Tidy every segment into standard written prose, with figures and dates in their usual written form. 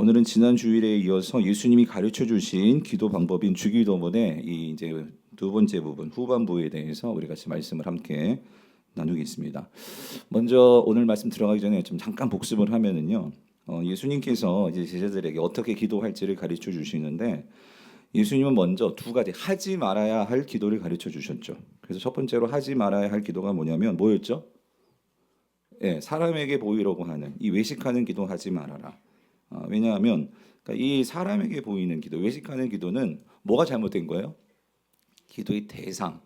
오늘은 지난 주일에 이어서 예수님이 가르쳐 주신 기도 방법인 주기도문의 이 이제 두 번째 부분 후반부에 대해서 우리 같이 말씀을 함께 나누겠습니다. 먼저 오늘 말씀 들어가기 전에 좀 잠깐 복습을 하면은요. 예수님께서 이제 제자들에게 어떻게 기도할지를 가르쳐 주시는데 예수님은 먼저 두 가지 하지 말아야 할 기도를 가르쳐 주셨죠. 그래서 첫 번째로 하지 말아야 할 기도가 뭐냐면 뭐였죠? 예, 사람에게 보이려고 하는 이 외식하는 기도 하지 말아라. 왜냐하면 그러니까 이 사람에게 보이는 기도, 외식하는 기도는 뭐가 잘못된 거예요? 기도의 대상,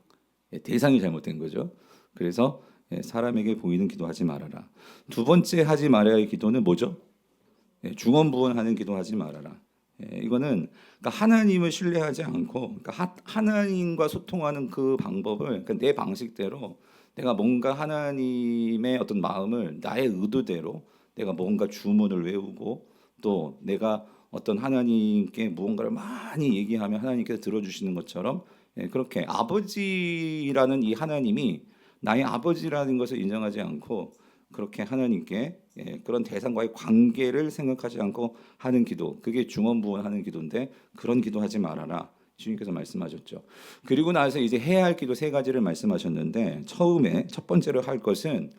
대상이 잘못된 거죠. 그래서 사람에게 보이는 기도하지 말아라. 두 번째 하지 말아야 할 기도는 뭐죠? 중언부언하는 기도하지 말아라. 이거는 그러니까 하나님을 신뢰하지 않고 그러니까 하나님과 소통하는 그 방법을 그러니까 내 방식대로 내가 뭔가 하나님의 어떤 마음을 나의 의도대로 내가 뭔가 주문을 외우고 또 내가 어떤 하나님께 무언가를 많이 얘기하면 하나님께서 들어주시는 것처럼 그렇게 아버지라는 이 하나님이 나의 아버지라는 것을 인정하지 않고 그렇게 하나님께 그런 대상과의 관계를 생각하지 않고 하는 기도, 그게 중언부언하는 기도인데 그런 기도하지 말아라. 주님께서 말씀하셨죠. 그리고 나서 이제 해야 할 기도 세 가지를 말씀하셨는데 처음에 첫 번째로 할 것은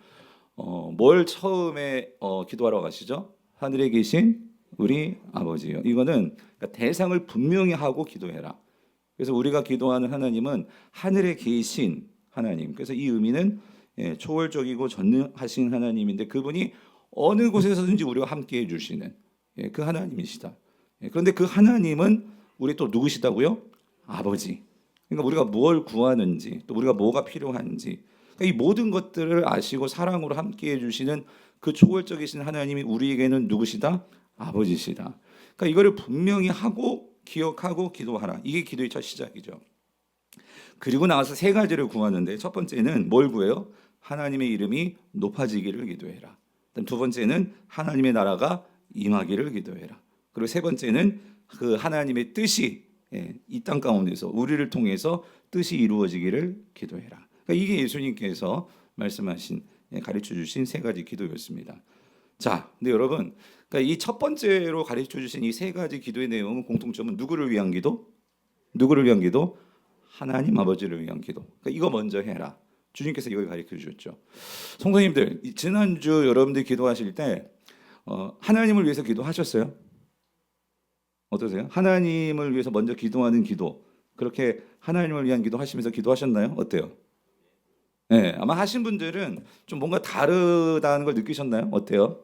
뭘 처음에 기도하러 가시죠? 하늘에 계신 우리 아버지요. 이거는 그러니까 대상을 분명히 하고 기도해라. 그래서 우리가 기도하는 하나님은 하늘에 계신 하나님. 그래서 이 의미는 초월적이고 전능하신 하나님인데 그분이 어느 곳에서든지 우리와 함께 해주시는 그 하나님이시다. 그런데 그 하나님은 우리 또 누구시다고요? 아버지. 그러니까 우리가 뭘 구하는지 또 우리가 뭐가 필요한지 그러니까 이 모든 것들을 아시고 사랑으로 함께 해주시는 그 초월적이신 하나님이 우리에게는 누구시다? 아버지시다. 그러니까 이거를 분명히 하고 기억하고 기도하라. 이게 기도의 첫 시작이죠. 그리고 나와서 세 가지를 구하는데 첫 번째는 뭘 구해요? 하나님의 이름이 높아지기를 기도해라. 두 번째는 하나님의 나라가 임하기를 기도해라. 그리고 세 번째는 그 하나님의 뜻이 이 땅 가운데서 우리를 통해서 뜻이 이루어지기를 기도해라. 그러니까 이게 예수님께서 말씀하신 가르쳐 주신 세 가지 기도였습니다. 자, 근데 여러분, 그러니까 이 첫 번째로 가르쳐 주신 이 세 가지 기도의 내용은 공통점은 누구를 위한 기도? 누구를 위한 기도? 하나님 아버지를 위한 기도. 그러니까 이거 먼저 해라. 주님께서 이걸 가르쳐 주셨죠. 성도님들, 지난주 여러분들 기도하실 때 하나님을 위해서 기도하셨어요? 어떠세요? 하나님을 위해서 먼저 기도하는 기도. 그렇게 하나님을 위한 기도 하시면서 기도하셨나요? 어때요? 네, 아마 하신 분들은 좀 뭔가 다르다는 걸 느끼셨나요? 어때요?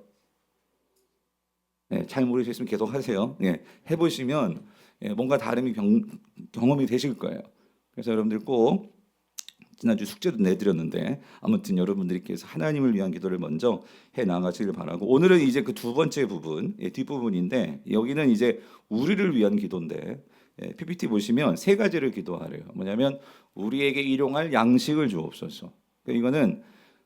네, 잘 모르겠으면 계속 하세요. 네, 해보시면 뭔가 다름이 경험이 되실 거예요. 그래서 여러분들 꼭 지난주 숙제도 내드렸는데 아무튼 여러분들께서 하나님을 위한 기도를 먼저 해 나가시길 바라고 오늘은 이제 그 두 번째 부분, 뒷부분인데 여기는 이제 우리를 위한 기도인데 PPT 보시면 세 가지를 기도하래요. 뭐냐면 우리에게 일용할 양식을 주옵소서. 그러니까 이거는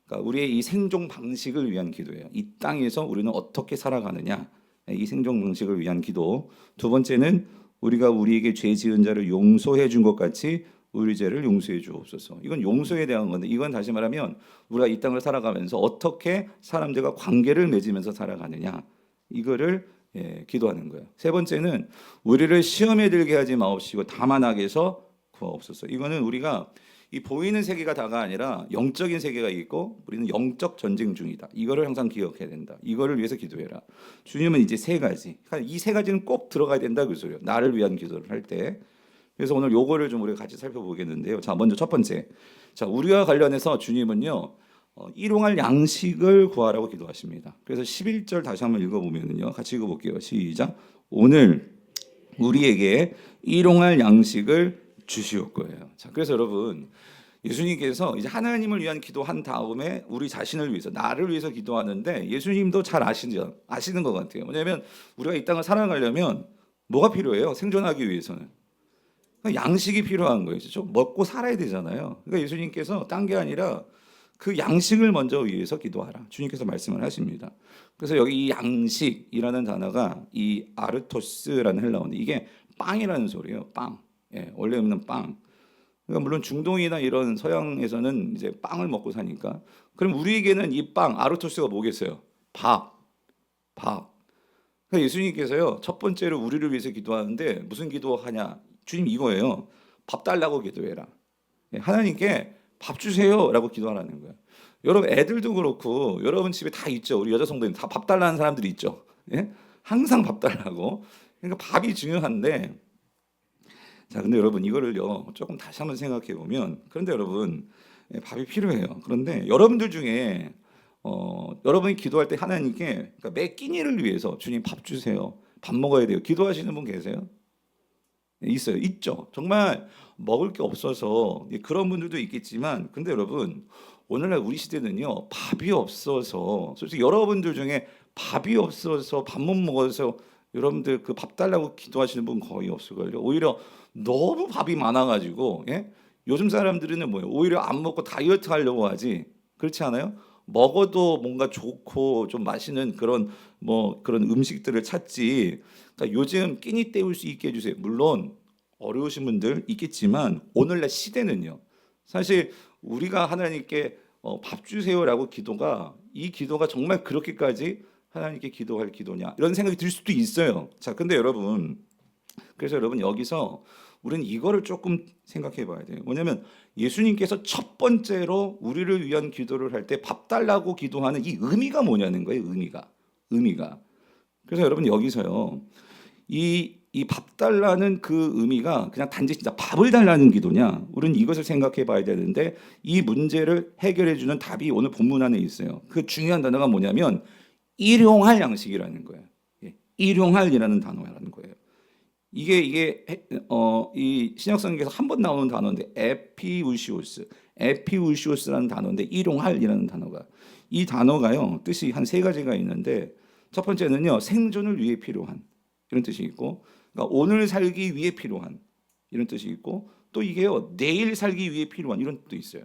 그러니까 우리의 이 생존 방식을 위한 기도예요. 이 땅에서 우리는 어떻게 살아가느냐 이 생존 방식을 위한 기도. 두 번째는 우리가 우리에게 죄 지은 자를 용서해 준 것 같이 우리 죄를 용서해 주옵소서. 이건 용서에 대한 건데 이건 다시 말하면 우리가 이 땅을 살아가면서 어떻게 사람들과 관계를 맺으면서 살아가느냐 이거를 기도하는 거예요. 세 번째는 우리를 시험에 들게 하지 마옵시고 다만 악에서 구하옵소서. 이거는 우리가 이 보이는 세계가 다가 아니라 영적인 세계가 있고 우리는 영적 전쟁 중이다. 이거를 항상 기억해야 된다. 이거를 위해서 기도해라. 주님은 이제 세 가지. 이 세 가지는 꼭 들어가야 된다 그 소리예요. 나를 위한 기도를 할 때. 그래서 오늘 요거를 좀 우리가 같이 살펴보겠는데요. 자, 먼저 첫 번째. 자, 우리와 관련해서 주님은요. 일용할 양식을 구하라고 기도하십니다. 그래서 11절 다시 한번 읽어보면요. 같이 읽어볼게요. 시작. 오늘 우리에게 일용할 양식을 주시옵고요. 자, 그래서 여러분 예수님께서 이제 하나님을 위한 기도한 다음에 우리 자신을 위해서 나를 위해서 기도하는데 예수님도 잘 아시는 것 같아요. 왜냐하면 우리가 이 땅을 살아가려면 뭐가 필요해요? 생존하기 위해서는 양식이 필요한 거예요. 그렇죠? 먹고 살아야 되잖아요. 그러니까 예수님께서 딴 게 아니라 그 양식을 먼저 위해서 기도하라. 주님께서 말씀을 하십니다. 그래서 여기 이 양식이라는 단어가 이 아르토스라는 헬라어인데 이게 빵이라는 소리예요. 빵. 원래 없는 빵. 그러니까 물론 중동이나 이런 서양에서는 이제 빵을 먹고 사니까 그럼 우리에게는 이 빵 아르토스가 뭐겠어요? 밥. 그러니까 예수님께서요 첫 번째로 우리를 위해서 기도하는데 무슨 기도하냐? 주님 이거예요. 밥 달라고 기도해라. 예, 하나님께 밥 주세요라고 기도하라는 거예요. 여러분 애들도 그렇고 여러분 집에 다 있죠. 우리 여자 성도님 다 밥 달라는 사람들이 있죠. 예? 항상 밥 달라고. 그러니까 밥이 중요한데 자 근데 여러분 이거를요 조금 다시 한번 생각해 보면 그런데 여러분 예, 밥이 필요해요. 그런데 여러분들 중에 여러분이 기도할 때 하나님께 그러니까 매 끼니를 위해서 주님 밥 주세요. 밥 먹어야 돼요. 기도하시는 분 계세요? 예, 있어요. 있죠. 정말 먹을 게 없어서 예, 그런 분들도 있겠지만 근데 여러분 오늘날 우리 시대는요 밥이 없어서 솔직히 여러분들 중에 밥이 없어서 밥 못 먹어서 여러분들 그 밥 달라고 기도하시는 분 거의 없을걸요. 오히려 너무 밥이 많아가지고 예? 요즘 사람들은 뭐예요? 오히려 안 먹고 다이어트 하려고 하지 그렇지 않아요? 먹어도 뭔가 좋고 좀 맛있는 그런 뭐 그런 음식들을 찾지. 그러니까 요즘 끼니 때울 수 있게 해주세요. 물론 어려우신 분들 있겠지만 오늘날 시대는요. 사실 우리가 하나님께 밥 주세요라고 기도가 이 기도가 정말 그렇게까지 하나님께 기도할 기도냐 이런 생각이 들 수도 있어요. 자, 근데 여러분 그래서 여러분 여기서 우리는 이거를 조금 생각해 봐야 돼요. 뭐냐면 예수님께서 첫 번째로 우리를 위한 기도를 할 때 밥 달라고 기도하는 이 의미가 뭐냐는 거예요. 의미가. 그래서 여러분 여기서요. 이 밥 달라는 그 의미가 그냥 단지 진짜 밥을 달라는 기도냐? 우리는 이것을 생각해 봐야 되는데 이 문제를 해결해 주는 답이 오늘 본문 안에 있어요. 그 중요한 단어가 뭐냐면 일용할 양식이라는 거예요. 예, 일용할이라는 단어라는 거예요. 이게 이 신약 성경에서 한 번 나오는 단어인데 에피우시오스라는 단어인데 일용할이라는 단어가 이 단어가요 뜻이 한 세 가지가 있는데 첫 번째는요 생존을 위해 필요한 이런 뜻이 있고 그러니까 오늘 살기 위해 필요한 이런 뜻이 있고 또 이게요 내일 살기 위해 필요한 이런 뜻도 있어요.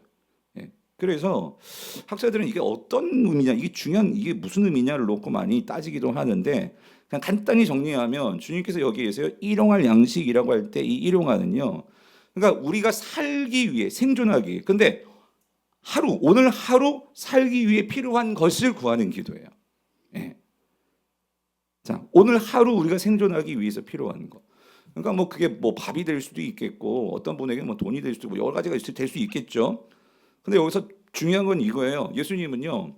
예. 그래서 학자들은 이게 어떤 의미냐 이게 무슨 의미냐를 놓고 많이 따지기도 하는데 그냥 간단히 정리하면 주님께서 여기에서요 일용할 양식이라고 할 때 이 일용하는요 그러니까 우리가 살기 위해 생존하기 위해 근데 오늘 하루 살기 위해 필요한 것을 구하는 기도예요. 예. 자 오늘 하루 우리가 생존하기 위해서 필요한 거 그러니까 뭐 그게 뭐 밥이 될 수도 있겠고 어떤 분에게는 뭐 돈이 될 수도 있고 여러 가지가 될 수 있겠죠. 근데 여기서 중요한 건 이거예요. 예수님은요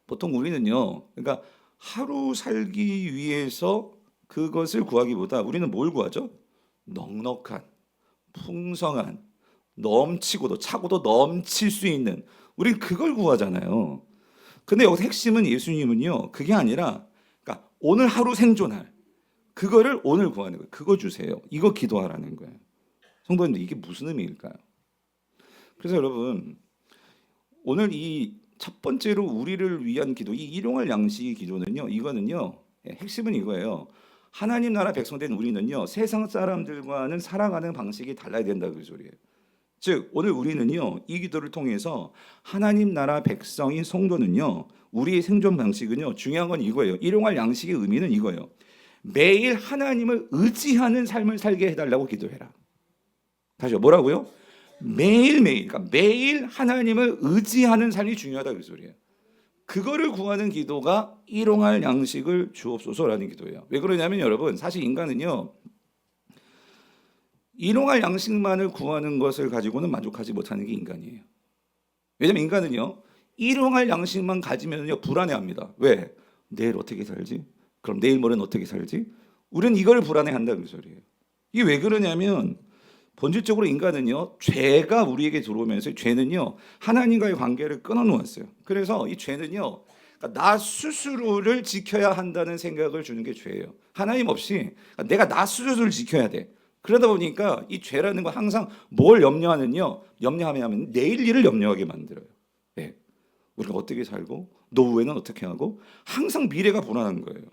보통 우리는요 그러니까 하루 살기 위해서 그것을 구하기보다 우리는 뭘 구하죠? 넉넉한, 풍성한, 넘치고도 차고도 넘칠 수 있는 우린 그걸 구하잖아요. 근데 여기서 핵심은 예수님은요 그게 아니라 그러니까 오늘 하루 생존할 그거를 오늘 구하는 거예요. 그거 주세요. 이거 기도하라는 거예요. 성도님들 이게 무슨 의미일까요? 그래서 여러분 오늘 이 첫 번째로 우리를 위한 기도, 이 일용할 양식의 기도는요, 이거는요, 핵심은 이거예요. 하나님 나라 백성된 우리는요, 세상 사람들과는 살아가는 방식이 달라야 된다 그 소리예요. 즉 오늘 우리는요, 이 기도를 통해서 하나님 나라 백성인 성도는요, 우리의 생존 방식은요, 중요한 건 이거예요. 일용할 양식의 의미는 이거예요. 매일 하나님을 의지하는 삶을 살게 해달라고 기도해라. 다시요, 뭐라고요? 매일매일, 그러니까 매일 하나님을 의지하는 삶이 중요하다 그 소리예요. 그거를 구하는 기도가 일용할 양식을 주옵소서라는 기도예요. 왜 그러냐면 여러분 사실 인간은요 일용할 양식만을 구하는 것을 가지고는 만족하지 못하는 게 인간이에요. 왜냐면 인간은요 일용할 양식만 가지면요 불안해합니다. 왜? 내일 어떻게 살지? 그럼 내일 모레는 어떻게 살지? 우리는 이걸 불안해한다 그 소리예요. 이게 왜 그러냐면 본질적으로 인간은요 죄가 우리에게 들어오면서 죄는요 하나님과의 관계를 끊어놓았어요. 그래서 이 죄는요 그러니까 나 스스로를 지켜야 한다는 생각을 주는 게 죄예요. 하나님 없이 그러니까 내가 나 스스로를 지켜야 돼. 그러다 보니까 이 죄라는 건 항상 뭘 염려하면 내일 일을 염려하게 만들어요. 네. 우리가 어떻게 살고 노후에는 어떻게 하고 항상 미래가 불안한 거예요.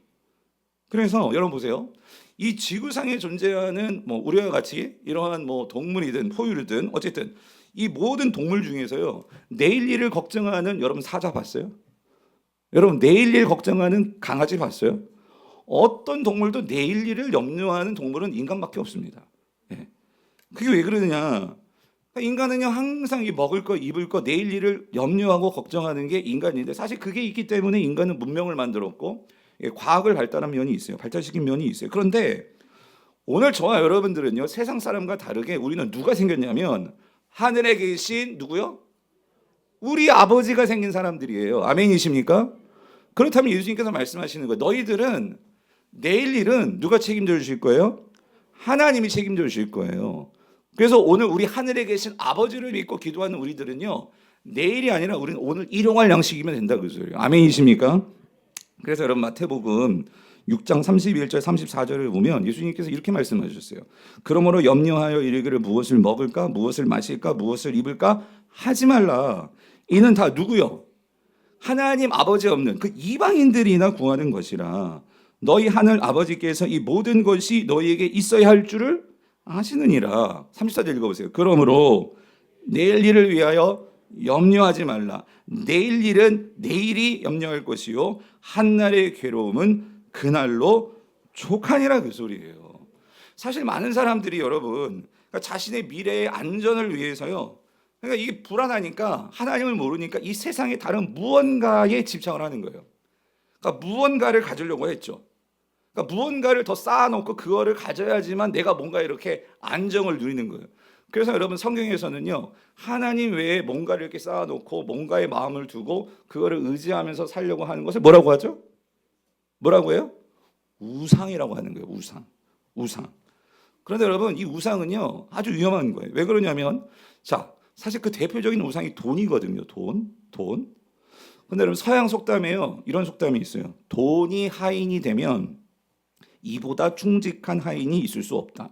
그래서 여러분 보세요. 이 지구상에 존재하는 뭐 우리와 같이 이러한 뭐 동물이든 포유류든 어쨌든 이 모든 동물 중에서요 내일 일을 걱정하는 여러분 사자 봤어요? 여러분 내일 일 걱정하는 강아지 봤어요? 어떤 동물도 내일 일을 염려하는 동물은 인간밖에 없습니다. 예. 그게 왜 그러느냐? 인간은요 항상 이 먹을 거 입을 거 내일 일을 염려하고 걱정하는 게 인간인데 사실 그게 있기 때문에 인간은 문명을 만들었고 과학을 발달한 면이 있어요. 발달시킨 면이 있어요. 그런데 오늘 저와 여러분들은요, 세상 사람과 다르게 우리는 누가 생겼냐면 하늘에 계신 누구요? 우리 아버지가 생긴 사람들이에요. 아멘이십니까? 그렇다면 예수님께서 말씀하시는 거예요. 너희들은 내일 일은 누가 책임져 주실 거예요? 하나님이 책임져 주실 거예요. 그래서 오늘 우리 하늘에 계신 아버지를 믿고 기도하는 우리들은요, 내일이 아니라 우리는 오늘 일용할 양식이면 된다 그 소리예요. 아멘이십니까? 그래서 여러분 마태복음 6장 31절 34절을 보면 예수님께서 이렇게 말씀하셨어요. 그러므로 염려하여 이르기를 무엇을 먹을까, 무엇을 마실까, 무엇을 입을까 하지 말라. 이는 다 누구요? 하나님 아버지 없는 그 이방인들이나 구하는 것이라. 너희 하늘 아버지께서 이 모든 것이 너희에게 있어야 할 줄을 아시느니라. 34절 읽어보세요. 그러므로 내일 일을 위하여 염려하지 말라. 내일 일은 내일이 염려할 것이요 한날의 괴로움은 그날로 족하니라 그 소리예요. 사실 많은 사람들이 여러분 그러니까 자신의 미래의 안전을 위해서요. 그러니까 이게 불안하니까 하나님을 모르니까 이 세상의 다른 무언가에 집착을 하는 거예요. 그러니까 무언가를 가지려고 했죠. 그러니까 무언가를 더 쌓아놓고 그거를 가져야지만 내가 뭔가 이렇게 안정을 누리는 거예요. 그래서 여러분 성경에서는요, 하나님 외에 뭔가를 이렇게 쌓아놓고 뭔가에 마음을 두고 그거를 의지하면서 살려고 하는 것을 뭐라고 하죠? 뭐라고 해요? 우상이라고 하는 거예요. 우상. 그런데 여러분 이 우상은요 아주 위험한 거예요. 왜 그러냐면 자 사실 그 대표적인 우상이 돈이거든요. 돈. 근데 여러분 서양 속담에요 이런 속담이 있어요. 돈이 하인이 되면 이보다 충직한 하인이 있을 수 없다.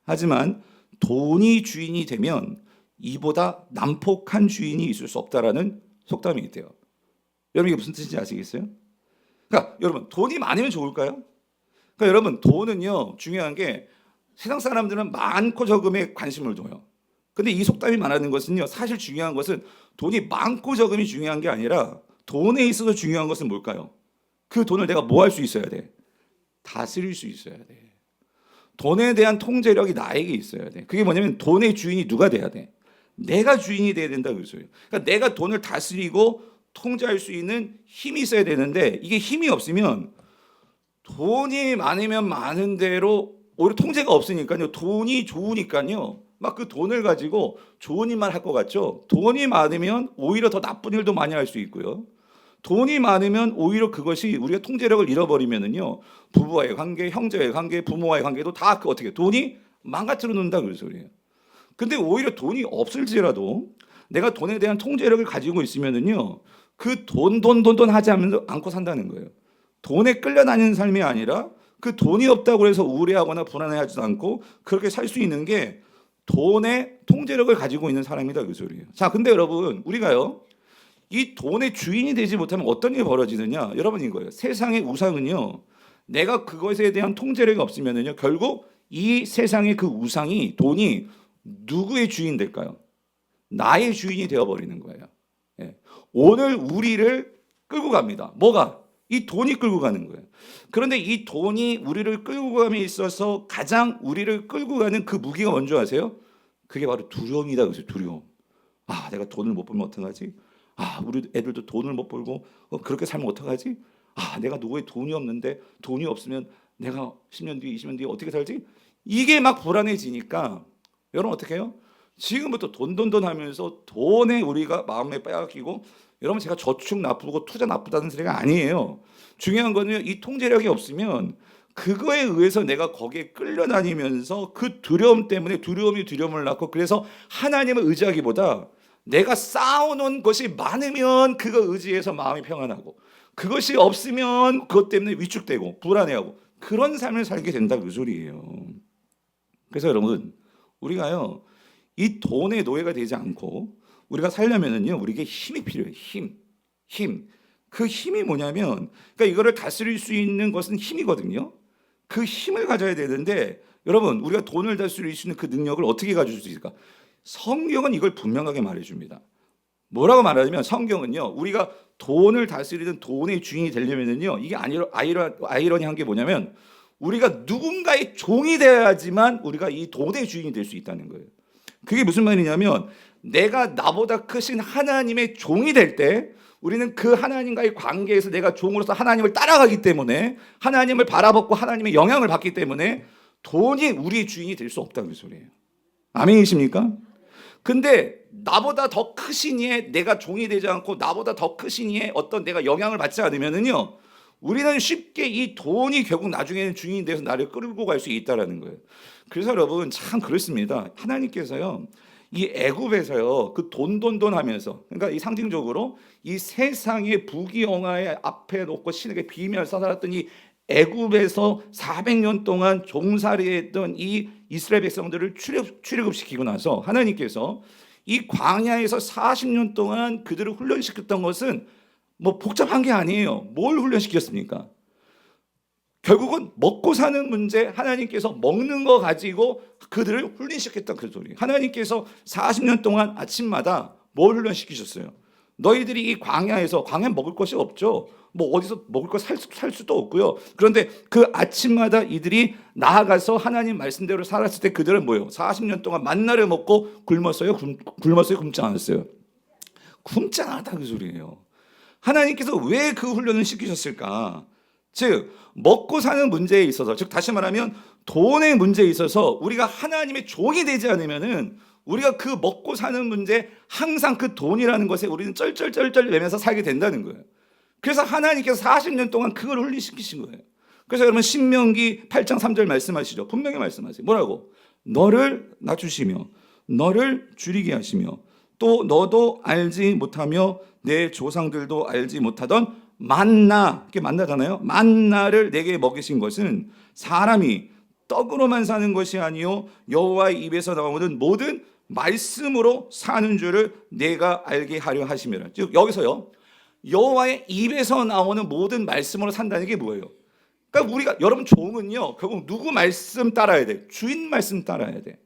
하지만 돈이 주인이 되면 이보다 난폭한 주인이 있을 수 없다라는 속담이 있대요. 여러분 이게 무슨 뜻인지 아시겠어요? 그러니까 여러분 돈이 많으면 좋을까요? 그러니까 여러분 돈은요 중요한 게 세상 사람들은 많고 적음에 관심을 둬요. 근데 이 속담이 말하는 것은요 사실 중요한 것은 돈이 많고 적음이 중요한 게 아니라 돈에 있어서 중요한 것은 뭘까요? 그 돈을 내가 뭐 할 수 있어야 돼? 다스릴 수 있어야 돼. 돈에 대한 통제력이 나에게 있어야 돼. 그게 뭐냐면 돈의 주인이 누가 돼야 돼? 내가 주인이 돼야 된다 그 소리예요. 그러니까 내가 돈을 다스리고 통제할 수 있는 힘이 있어야 되는데 이게 힘이 없으면 돈이 많으면 많은 대로 오히려 통제가 없으니까요. 돈이 좋으니까요. 막 그 돈을 가지고 좋은 일만 할 것 같죠. 돈이 많으면 오히려 더 나쁜 일도 많이 할 수 있고요. 돈이 많으면 오히려 그것이 우리가 통제력을 잃어버리면은요. 부부와의 관계, 형제와의 관계, 부모와의 관계도 다 그 어떻게 돈이 망가뜨려 놓는다 그 소리예요. 근데 오히려 돈이 없을지라도 내가 돈에 대한 통제력을 가지고 있으면은요. 그 돈 하지 않고 산다는 거예요. 돈에 끌려다니는 삶이 아니라 그 돈이 없다고 해서 우울해하거나 불안해하지도 않고 그렇게 살 수 있는 게 돈의 통제력을 가지고 있는 사람이다 그 소리예요. 자, 근데 여러분 우리가요 이 돈의 주인이 되지 못하면 어떤 일이 벌어지느냐? 여러분 이거예요. 세상의 우상은요 내가 그것에 대한 통제력이 없으면은요 결국 이 세상의 그 우상이 돈이 누구의 주인 될까요? 나의 주인이 되어버리는 거예요. 예. 오늘 우리를 끌고 갑니다. 뭐가? 이 돈이 끌고 가는 거예요. 그런데 이 돈이 우리를 끌고 감에 있어서 가장 우리를 끌고 가는 그 무기가 뭔지 아세요? 그게 바로 두려움이다. 그래서 두려움. 아, 내가 돈을 못 벌면 어떡하지? 아, 우리 애들도 돈을 못 벌고 그렇게 살면 어떡하지? 아, 내가 노후에 돈이 없는데 돈이 없으면 내가 10년 뒤에 20년 뒤에 어떻게 살지? 이게 막 불안해지니까 여러분 어떻게 해요? 지금부터 돈 하면서 돈에 우리가 마음에 빼앗기고 여러분 제가 저축 나쁘고 투자 나쁘다는 소리가 아니에요. 중요한 거는 이 통제력이 없으면 그거에 의해서 내가 거기에 끌려다니면서 그 두려움 때문에 두려움이 두려움을 낳고 그래서 하나님을 의지하기보다 내가 쌓아놓은 것이 많으면 그거 의지해서 마음이 평안하고 그것이 없으면 그것 때문에 위축되고 불안해하고 그런 삶을 살게 된다 그 소리예요. 그래서 여러분 우리가요 이 돈의 노예가 되지 않고 우리가 살려면은요 우리에게 힘이 필요해요. 힘. 그 힘이 뭐냐면 그러니까 이거를 다스릴 수 있는 것은 힘이거든요. 그 힘을 가져야 되는데 여러분 우리가 돈을 다스릴 수 있는 그 능력을 어떻게 가질 수 있을까? 성경은 이걸 분명하게 말해줍니다. 뭐라고 말하냐면 성경은요 우리가 돈을 다스리는 돈의 주인이 되려면은요 이게 아이러니한 게 뭐냐면 우리가 누군가의 종이 되어야지만 우리가 이 돈의 주인이 될 수 있다는 거예요. 그게 무슨 말이냐면 내가 나보다 크신 하나님의 종이 될 때 우리는 그 하나님과의 관계에서 내가 종으로서 하나님을 따라가기 때문에, 하나님을 바라보고 하나님의 영향을 받기 때문에 돈이 우리의 주인이 될 수 없다는 그 소리예요. 아멘이십니까? 근데 나보다 더 크신 이의 내가 종이 되지 않고 나보다 더 크신 이의 어떤 내가 영향을 받지 않으면은요, 우리는 쉽게 이 돈이 결국 나중에는 주인이 돼서 나를 끌고 갈 수 있다라는 거예요. 그래서 여러분 참 그렇습니다. 하나님께서요, 이 애굽에서요, 그 돈 하면서, 그러니까 이 상징적으로 이 세상의 부귀영화의 앞에 놓고 신에게 비밀을 써달았던 이 애굽에서 400년 동안 종살이했던 이 이스라엘 백성들을 출애굽시키고 나서 하나님께서 이 광야에서 40년 동안 그들을 훈련시켰던 것은 뭐 복잡한 게 아니에요. 뭘 훈련시켰습니까? 결국은 먹고 사는 문제, 하나님께서 먹는 거 가지고 그들을 훈련시켰던 그 소리. 하나님께서 40년 동안 아침마다 뭘 훈련시키셨어요? 너희들이 이 광야에서, 광야에 먹을 것이 없죠. 뭐 어디서 먹을 거 살 수도 없고요. 그런데 그 아침마다 이들이 나아가서 하나님 말씀대로 살았을 때 그들은 뭐예요? 40년 동안 만나를 먹고 굶었어요? 굶었어요? 굶지 않았어요? 굶지 않았다 그 소리예요. 하나님께서 왜 그 훈련을 시키셨을까? 즉 먹고 사는 문제에 있어서, 즉 다시 말하면 돈의 문제에 있어서 우리가 하나님의 종이 되지 않으면은 우리가 그 먹고 사는 문제, 항상 그 돈이라는 것에 우리는 쩔쩔쩔쩔 매면서 살게 된다는 거예요. 그래서 하나님께서 40년 동안 그걸 훈련시키신 거예요. 그래서 여러분 신명기 8장 3절 말씀하시죠. 분명히 말씀하세요. 뭐라고? 너를 낮추시며 너를 줄이게 하시며 또 너도 알지 못하며 내 조상들도 알지 못하던 만나, 이게 만나잖아요. 만나를 내게 먹이신 것은 사람이 떡으로만 사는 것이 아니요 여호와의 입에서 나오는 모든 말씀으로 사는 줄을 내가 알게 하려 하심이라. 즉 여기서요, 여호와의 입에서 나오는 모든 말씀으로 산다는 게 뭐예요? 그러니까 우리가, 여러분 종은요 결국 누구 말씀 따라야 돼? 주인 말씀 따라야 돼.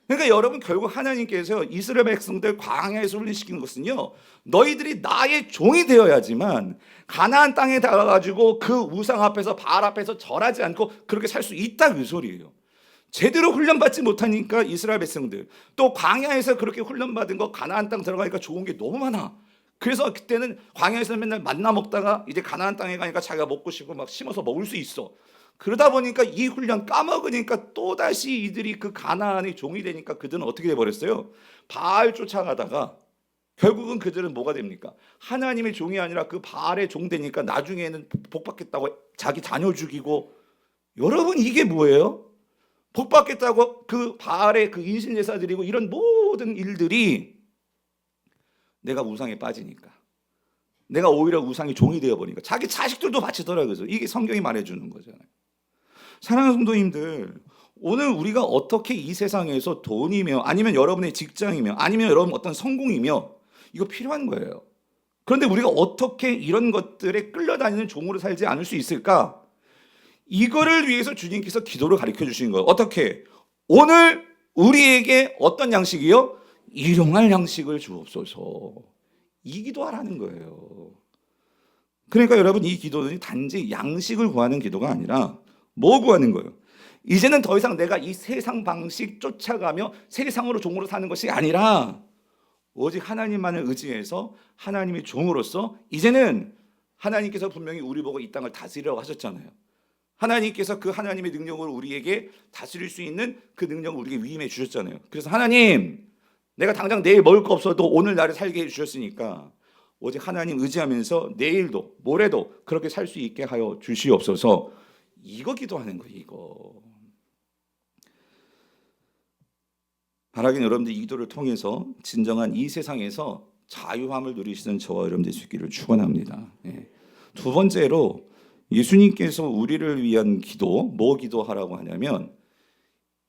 그러니까 여러분 결국 하나님께서 이스라엘 백성들 광야에서 훈련시키는 것은요, 너희들이 나의 종이 되어야지만 가나안 땅에 나가가지고 그 우상 앞에서 바알 앞에서 절하지 않고 그렇게 살 수 있다 그 소리예요. 제대로 훈련받지 못하니까 이스라엘 백성들, 또 광야에서 그렇게 훈련받은 거 가나안 땅 들어가니까 좋은 게 너무 많아. 그래서 그때는 광야에서 맨날 만나 먹다가 이제 가나안 땅에 가니까 자기가 먹고 싶고 막 심어서 먹을 수 있어. 그러다 보니까 이 훈련 까먹으니까 또다시 이들이 그 가나안의 종이 되니까 그들은 어떻게 돼버렸어요? 바알 쫓아가다가 결국은 그들은 뭐가 됩니까? 하나님의 종이 아니라 그 바알의 종 되니까 나중에는 복받겠다고 자기 자녀 죽이고. 여러분 이게 뭐예요? 복받겠다고 그 바알의 그 인신제사 드리고 이런 모든 일들이 내가 우상에 빠지니까, 내가 오히려 우상의 종이 되어버리니까 자기 자식들도 바치더라고요. 이게 성경이 말해주는 거잖아요. 사랑하는 성도님들, 오늘 우리가 어떻게 이 세상에서 돈이며 아니면 여러분의 직장이며 아니면 여러분 어떤 성공이며 이거 필요한 거예요. 그런데 우리가 어떻게 이런 것들에 끌려다니는 종으로 살지 않을 수 있을까? 이거를 위해서 주님께서 기도를 가르쳐 주신 거예요. 어떻게? 오늘 우리에게 어떤 양식이요? 일용할 양식을 주옵소서. 이 기도하라는 거예요. 그러니까 여러분 이 기도는 단지 양식을 구하는 기도가 아니라 뭐 구하는 거예요? 이제는 더 이상 내가 이 세상 방식 쫓아가며 세상으로 종으로 사는 것이 아니라 오직 하나님만을 의지해서 하나님의 종으로서, 이제는 하나님께서 분명히 우리 보고 이 땅을 다스리라고 하셨잖아요. 하나님께서 그 하나님의 능력으로 우리에게 다스릴 수 있는 그 능력을 우리에게 위임해 주셨잖아요. 그래서 하나님, 내가 당장 내일 먹을 거 없어도 오늘 나를 살게 해주셨으니까 오직 하나님 의지하면서 내일도 모레도 그렇게 살 수 있게 하여 주시옵소서. 이거 기도하는 거예요. 이거. 바라기는 여러분들 이 기도를 통해서 진정한 이 세상에서 자유함을 누리시는 저와 여러분들 수 있기를 축원합니다. 두 번째로 예수님께서 우리를 위한 기도, 뭐 기도하라고 하냐면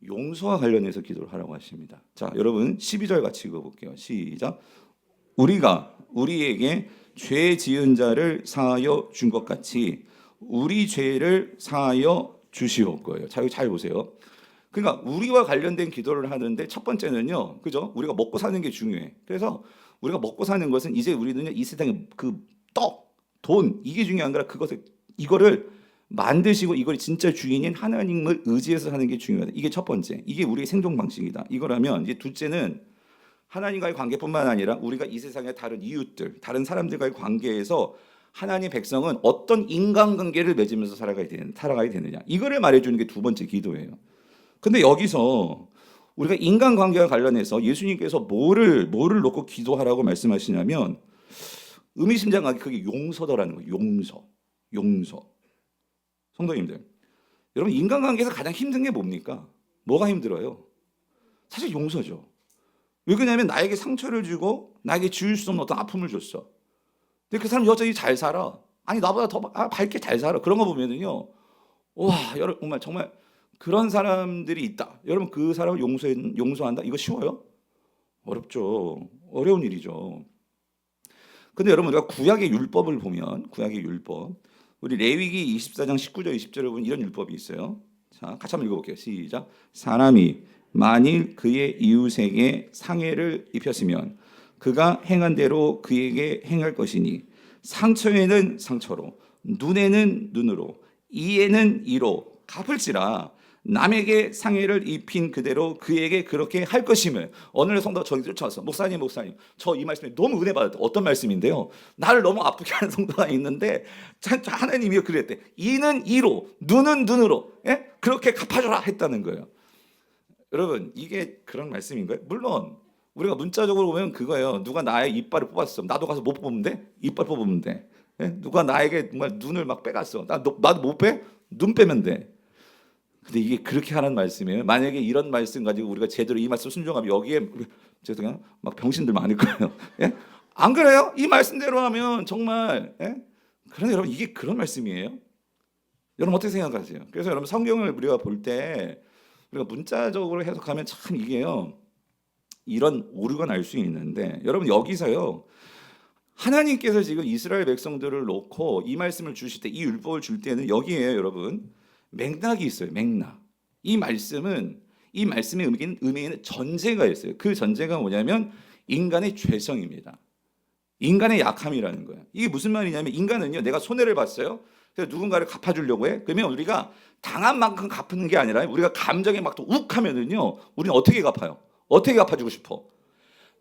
용서와 관련해서 기도를 하라고 하십니다. 자, 여러분 12절 같이 읽어볼게요. 시작. 우리가 우리에게 죄 지은 자를 사하여 준 것 같이 우리 죄를 사하여 주시옵고요. 잘 보세요. 그러니까 우리와 관련된 기도를 하는데 첫 번째는요, 그죠? 우리가 먹고 사는 게 중요해. 그래서 우리가 먹고 사는 것은 이제 우리는 이 세상에 그 떡, 돈 이게 중요한 거라 이거를 만드시고 이걸 진짜 주인인 하나님을 의지해서 하는 게 중요하다. 이게 첫 번째. 이게 우리의 생존 방식이다. 이거라면 이제 둘째는 하나님과의 관계뿐만 아니라 우리가 이 세상의 다른 이웃들, 다른 사람들과의 관계에서 하나님 백성은 어떤 인간관계를 맺으면서 살아가야 되느냐. 이거를 말해주는 게 두 번째 기도예요. 근데 여기서 우리가 인간관계와 관련해서 예수님께서 뭐를 놓고 기도하라고 말씀하시냐면 의미심장하게 그게 용서더라는 거예요. 용서. 성도님들, 여러분 인간관계에서 가장 힘든 게 뭡니까? 뭐가 힘들어요? 사실 용서죠. 왜 그러냐면 나에게 상처를 주고 나에게 지울 수 없는 어떤 아픔을 줬어. 근데 그 사람 여전히 잘 살아. 아니 나보다 더 밝게 잘 살아. 그런 거 보면은요. 와, 여러분 정말 그런 사람들이 있다. 여러분 그 사람을 용서한다? 이거 쉬워요? 어렵죠. 어려운 일이죠. 근데 여러분 우리가 구약의 율법을 보면 구약의 율법 우리 레위기 24장 19절 20절에 보면 이런 율법이 있어요. 자, 같이 한번 읽어볼게요. 시작. 사람이 만일 그의 이웃에게 상해를 입혔으면 그가 행한 대로 그에게 행할 것이니 상처에는 상처로 눈에는 눈으로 이에는 이로 갚을지라 남에게 상해를 입힌 그대로 그에게 그렇게 할 것임을. 어느 성도가 저기 쫓아왔어. 목사님 저 이 말씀에 너무 은혜 받았다. 어떤 말씀인데요? 나를 너무 아프게 하는 성도가 있는데 하나님이 그랬대. 이는 이로 눈은 눈으로 그렇게 갚아줘라 했다는 거예요. 여러분 이게 그런 말씀인가요? 물론 우리가 문자적으로 보면 그거예요. 누가 나의 이빨을 뽑았어. 나도 가서 못 뽑으면 돼? 이빨 뽑으면 돼. 누가 나에게 정말 눈을 막 빼갔어. 나도 못 빼? 눈 빼면 돼. 근데 이게 그렇게 하는 말씀이에요. 만약에 이런 말씀 가지고 우리가 제대로 이 말씀 순종하면 여기에 죄송해요. 막 병신들 많을 거예요. 안 그래요? 이 말씀대로 하면 정말 그런데 여러분 이게 그런 말씀이에요? 여러분 어떻게 생각하세요? 그래서 여러분 성경을 우리가 볼 때 우리가 문자적으로 해석하면 참 이게요. 이런 오류가 날 수 있는데 여러분 여기서요. 하나님께서 지금 이스라엘 백성들을 놓고 이 말씀을 주실 때 이 율법을 줄 때는 여기에요, 여러분. 맥락이 있어요. 맥락. 이 말씀의 의미에는 전제가 있어요. 그 전제가 뭐냐면 인간의 죄성입니다. 인간의 약함이라는 거예요. 이게 무슨 말이냐면 인간은요. 내가 손해를 봤어요. 그래서 누군가를 갚아주려고 해. 그러면 우리가 당한 만큼 갚는 게 아니라 우리가 감정에 막 또 욱하면은요. 우리는 어떻게 갚아요? 어떻게 갚아주고 싶어?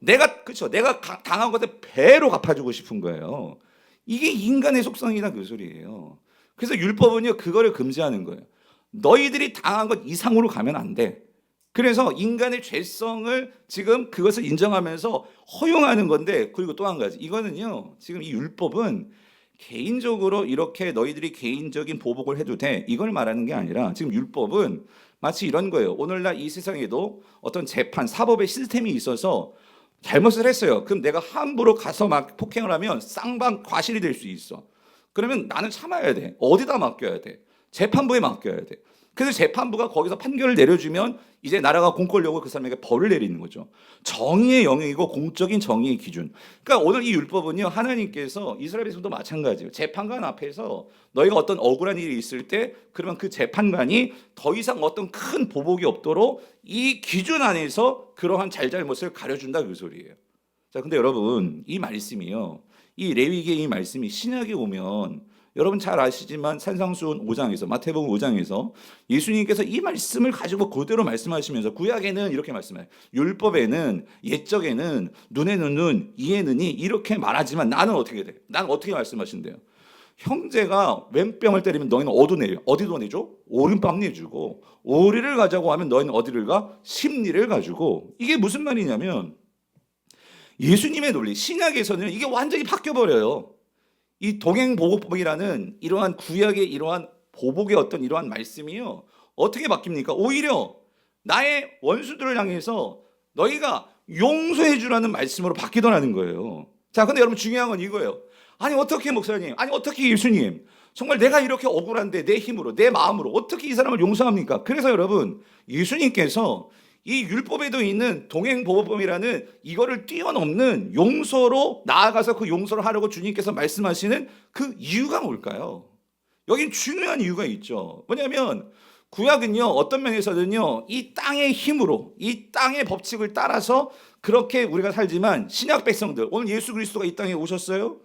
내가 당한 것에 배로 갚아주고 싶은 거예요. 이게 인간의 속성이다 그 소리예요. 그래서 율법은요 그거를 금지하는 거예요. 너희들이 당한 것 이상으로 가면 안 돼. 그래서 인간의 죄성을 지금 그것을 인정하면서 허용하는 건데, 그리고 또 한 가지 이거는요 지금 이 율법은 개인적으로 이렇게 너희들이 개인적인 보복을 해도 돼 이걸 말하는 게 아니라 지금 율법은 마치 이런 거예요. 오늘날 이 세상에도 어떤 재판 사법의 시스템이 있어서 잘못을 했어요. 그럼 내가 함부로 가서 막 폭행을 하면 쌍방 과실이 될 수 있어. 그러면 나는 참아야 돼. 어디다 맡겨야 돼? 재판부에 맡겨야 돼. 그래서 재판부가 거기서 판결을 내려주면 이제 나라가 공권력으로 그 사람에게 벌을 내리는 거죠. 정의의 영역이고 공적인 정의의 기준. 그러니까 오늘 이 율법은요 하나님께서 이스라엘 백성도 마찬가지예요. 재판관 앞에서 너희가 어떤 억울한 일이 있을 때 그러면 그 재판관이 더 이상 어떤 큰 보복이 없도록 이 기준 안에서 그러한 잘잘못을 가려준다 그 소리예요. 자, 근데 여러분 이 말씀이요. 이 레위기의 이 말씀이 신약에 오면 여러분 잘 아시지만 산상수훈 5장에서 마태복음 5장에서 예수님께서 이 말씀을 가지고 그대로 말씀하시면서 구약에는 이렇게 말씀해요. 율법에는 옛적에는 눈에는 눈, 이에는 이 이렇게 말하지만 나는 어떻게 돼? 나는 어떻게 말씀하신대요? 형제가 왼뺨을 때리면 너희는 어디도 내줘? 오른뺨 내주고 오리를 가자고 하면 너희는 어디를 가? 심리를 가지고. 이게 무슨 말이냐면 예수님의 논리, 신약에서는 이게 완전히 바뀌어버려요. 이 동행보복법이라는 이러한 구약의 이러한 보복의 어떤 이러한 말씀이요. 어떻게 바뀝니까? 오히려 나의 원수들을 향해서 너희가 용서해 주라는 말씀으로 바뀌더라는 거예요. 자, 근데 여러분 중요한 건 이거예요. 아니 어떻게 목사님, 아니 어떻게 예수님, 정말 내가 이렇게 억울한데 내 힘으로 내 마음으로 어떻게 이 사람을 용서합니까? 그래서 여러분 예수님께서 이 율법에도 있는 동행보복법이라는 이거를 뛰어넘는 용서로 나아가서 그 용서를 하려고 주님께서 말씀하시는 그 이유가 뭘까요? 여긴 중요한 이유가 있죠. 뭐냐면 구약은요 어떤 면에서는요 이 땅의 힘으로 이 땅의 법칙을 따라서 그렇게 우리가 살지만 신약 백성들, 오늘 예수 그리스도가 이 땅에 오셨어요.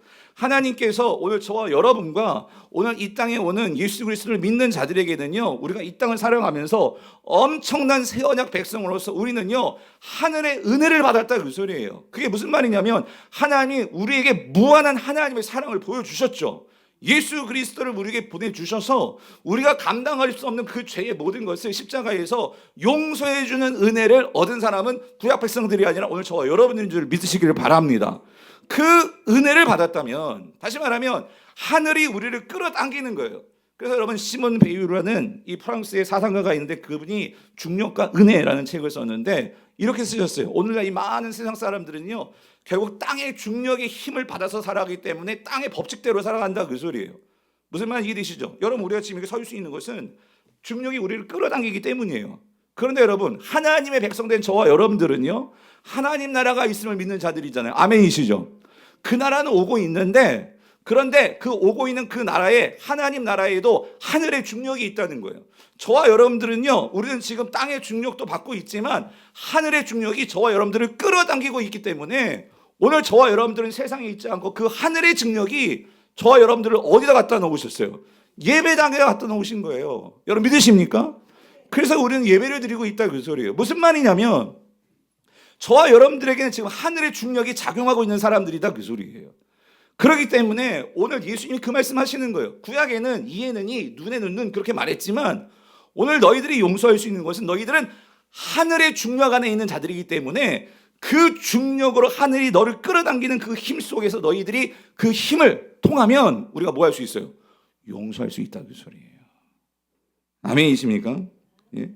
하나님께서 오늘 저와 여러분과 오늘 이 땅에 오는 예수 그리스도를 믿는 자들에게는요, 우리가 이 땅을 살아가면서 엄청난 새 언약 백성으로서 우리는요 하늘의 은혜를 받았다 그 소리예요. 그게 무슨 말이냐면 하나님이 우리에게 무한한 하나님의 사랑을 보여주셨죠. 예수 그리스도를 우리에게 보내주셔서 우리가 감당할 수 없는 그 죄의 모든 것을 십자가에서 용서해 주는 은혜를 얻은 사람은 구약 백성들이 아니라 오늘 저와 여러분인 줄 믿으시기를 바랍니다. 그 은혜를 받았다면, 다시 말하면 하늘이 우리를 끌어당기는 거예요. 그래서 여러분, 시몬 베유라는 이 프랑스의 사상가가 있는데 그분이 중력과 은혜라는 책을 썼는데 이렇게 쓰셨어요. 오늘날 이 많은 세상 사람들은요 결국 땅의 중력의 힘을 받아서 살아가기 때문에 땅의 법칙대로 살아간다 그 소리예요. 무슨 말인지 이해되시죠? 여러분, 우리가 지금 이렇게 설 수 있는 것은 중력이 우리를 끌어당기기 때문이에요. 그런데 여러분, 하나님의 백성된 저와 여러분들은요 하나님 나라가 있음을 믿는 자들이잖아요. 아멘이시죠? 그 나라는 오고 있는데, 그런데 그 오고 있는 그 나라에, 하나님 나라에도 하늘의 중력이 있다는 거예요. 저와 여러분들은요, 우리는 지금 땅의 중력도 받고 있지만 하늘의 중력이 저와 여러분들을 끌어당기고 있기 때문에 오늘 저와 여러분들은 세상에 있지 않고 그 하늘의 중력이 저와 여러분들을 어디다 갖다 놓으셨어요? 예배당에 갖다 놓으신 거예요. 여러분 믿으십니까? 그래서 우리는 예배를 드리고 있다 그 소리예요. 무슨 말이냐면 저와 여러분들에게는 지금 하늘의 중력이 작용하고 있는 사람들이다 그 소리예요. 그렇기 때문에 오늘 예수님이 그 말씀하시는 거예요. 구약에는 이에는 이, 눈에는 눈 그렇게 말했지만 오늘 너희들이 용서할 수 있는 것은 너희들은 하늘의 중력 안에 있는 자들이기 때문에 그 중력으로 하늘이 너를 끌어당기는 그 힘 속에서 너희들이 그 힘을 통하면 우리가 뭐 할 수 있어요? 용서할 수 있다 그 소리예요. 아멘이십니까? 예?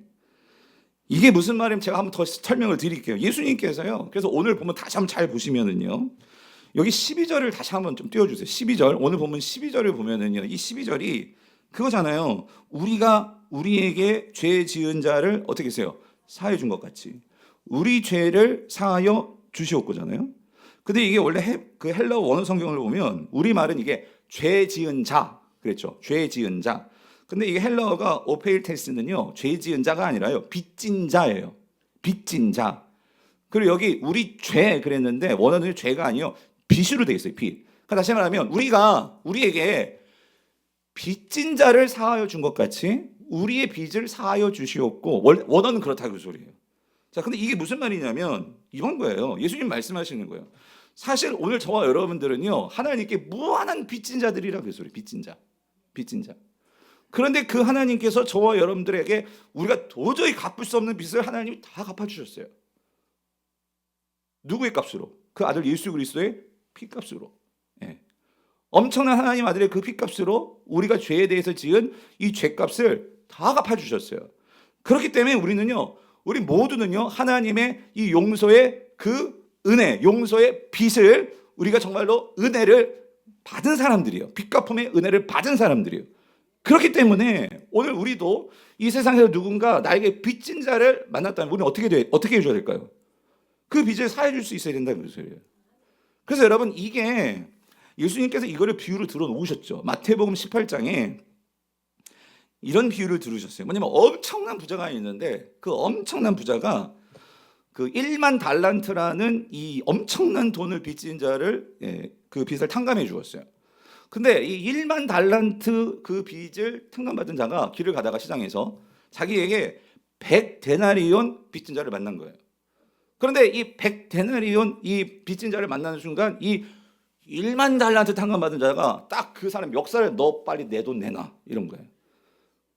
이게 무슨 말이면 제가 한번 더 설명을 드릴게요. 예수님께서요, 그래서 오늘 보면 다시 한번 잘 보시면은요, 여기 12절을 다시 한번 좀 띄워주세요. 12절, 오늘 보면 12절을 보면은요, 이 12절이 그거잖아요. 우리가 우리에게 죄 지은 자를 어떻게 했어요? 사하여 준 것 같이 우리 죄를 사하여 주시옵고잖아요. 근데 이게 원래 그 헬라어 원어 성경을 보면 우리말은 이게 죄 지은 자 그랬죠. 죄 지은 자. 근데 이게 헬라어가 오페일테스는요 죄 지은 자가 아니라요 빚진 자예요. 빚진 자. 그리고 여기 우리 죄 그랬는데 원어는 죄가 아니요 빚으로 되어 있어요. 빚. 그러니까 다시 말하면 우리가 우리에게 빚진 자를 사하여 준 것 같이 우리의 빚을 사하여 주시옵고, 원어는 그렇다고 그 소리예요. 자, 근데 이게 무슨 말이냐면 이런 거예요. 예수님 말씀하시는 거예요. 사실 오늘 저와 여러분들은요 하나님께 무한한 빚진 자들이라 그 소리. 빚진 자, 빚진 자. 그런데 그 하나님께서 저와 여러분들에게 우리가 도저히 갚을 수 없는 빚을 하나님이 다 갚아주셨어요. 누구의 값으로? 그 아들 예수 그리스도의 피값으로. 예. 엄청난 하나님 아들의 그 피값으로 우리가 죄에 대해서 지은 이 죄값을 다 갚아주셨어요. 그렇기 때문에 우리 모두는요 하나님의 이 용서의 그 은혜, 용서의 빚을 우리가 정말로 은혜를 받은 사람들이에요. 빚갚음의 은혜를 받은 사람들이에요. 그렇기 때문에 오늘 우리도 이 세상에서 누군가 나에게 빚진 자를 만났다면 우리는 어떻게 해줘야 될까요? 그 빚을 사해줄 수 있어야 된다는 소리예요. 그래서 여러분, 이게 예수님께서 이거를 비유로 들어 놓으셨죠. 마태복음 18장에 이런 비유를 들으셨어요. 뭐냐면 엄청난 부자가 있는데 그 엄청난 부자가 그 1만 달란트라는 이 엄청난 돈을 빚진 자를 그 빚을 탕감해 주었어요. 근데 이 1만 달란트 그 빚을 탕감받은 자가 길을 가다가 시장에서 자기에게 100데나리온 빚진 자를 만난 거예요. 그런데 이 100데나리온 이 빚진 자를 만나는 순간 이 1만 달란트 탕감받은 자가 딱 그 사람 멱살에 너 빨리 내 돈 내놔 이런 거예요.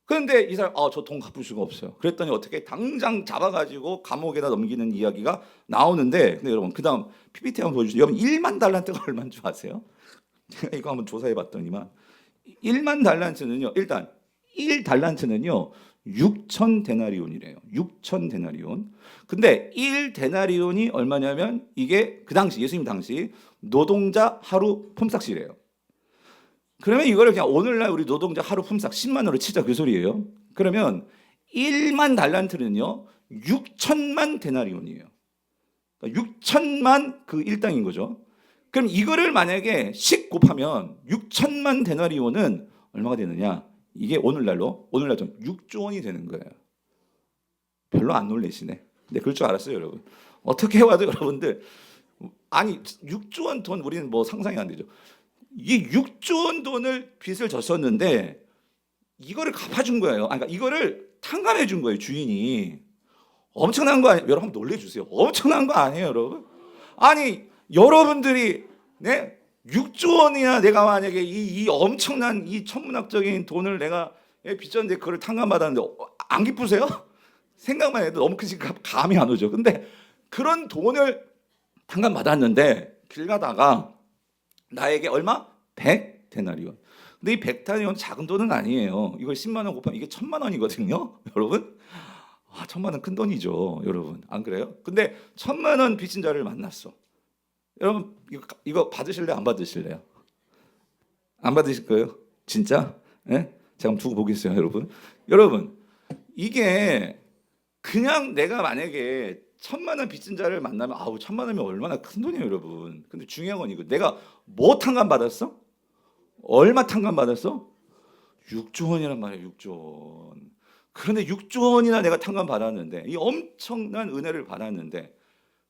그런데 이 사람 저 돈 갚을 수가 없어요. 그랬더니 어떻게 당장 잡아가지고 감옥에다 넘기는 이야기가 나오는데, 근데 여러분 그 다음 PPT 한번 보여주세요. 여러분 1만 달란트가 얼마인 줄 아세요? 제가 이거 한번 조사해봤더니만 1만 달란트는요, 일단 1달란트는요 6천 데나리온이래요. 6천 데나리온. 근데 1데나리온이 얼마냐면 이게 그 당시 예수님 당시 노동자 하루 품삯이래요. 그러면 이거를 그냥 오늘날 우리 노동자 하루 품삯 10만으로 치자 그 소리예요. 그러면 1만 달란트는요 6천만 데나리온이에요. 그러니까 6천만 그 일당인 거죠. 그럼 이거를 만약에 10 곱하면 6천만 데나리온은 얼마가 되느냐? 이게 오늘날로 좀 6조 원이 되는 거예요. 별로 안 놀라시네. 네, 그럴 줄 알았어요, 여러분. 어떻게 해와도 여러분들 아니 6조 원 돈 우리는 뭐 상상이 안 되죠. 이 6조 원 돈을 빚을 졌었는데 이거를 갚아준 거예요. 그러니까 이거를 탕감해 준 거예요, 주인이. 엄청난 거 아니에요? 여러분 한번 놀래주세요. 엄청난 거 아니에요, 여러분? 아니 여러분들이 네? 6조 원이나 내가 만약에 이 엄청난 이 천문학적인 돈을 내가 빚졌는데 그걸 탕감받았는데 안 기쁘세요? 생각만 해도 너무 큰 감이 안 오죠. 근데 그런 돈을 탕감받았는데 길 가다가 나에게 얼마? 100데나리온. 근데 이 100데나리온 작은 돈은 아니에요. 이걸 10만 원 곱하면 이게 1000만 원이거든요. 여러분? 1000만 원 큰 돈이죠, 여러분. 안 그래요? 근데 1000만 원 빚진 자를 만났어. 여러분 이거 받으실래요? 안 받으실래요? 안 받으실 거예요? 진짜? 예? 제가 한번 두고 보겠어요, 여러분. 여러분 이게 그냥 내가 만약에 1000만 원 빚진 자를 만나면 1000만 원이면 얼마나 큰 돈이에요, 여러분. 근데 중요한 건 이거. 내가 뭐 탕감 받았어? 얼마 탕감 받았어? 6조 원이란 말이에요, 6조 원. 그런데 6조 원이나 내가 탕감 받았는데 이 엄청난 은혜를 받았는데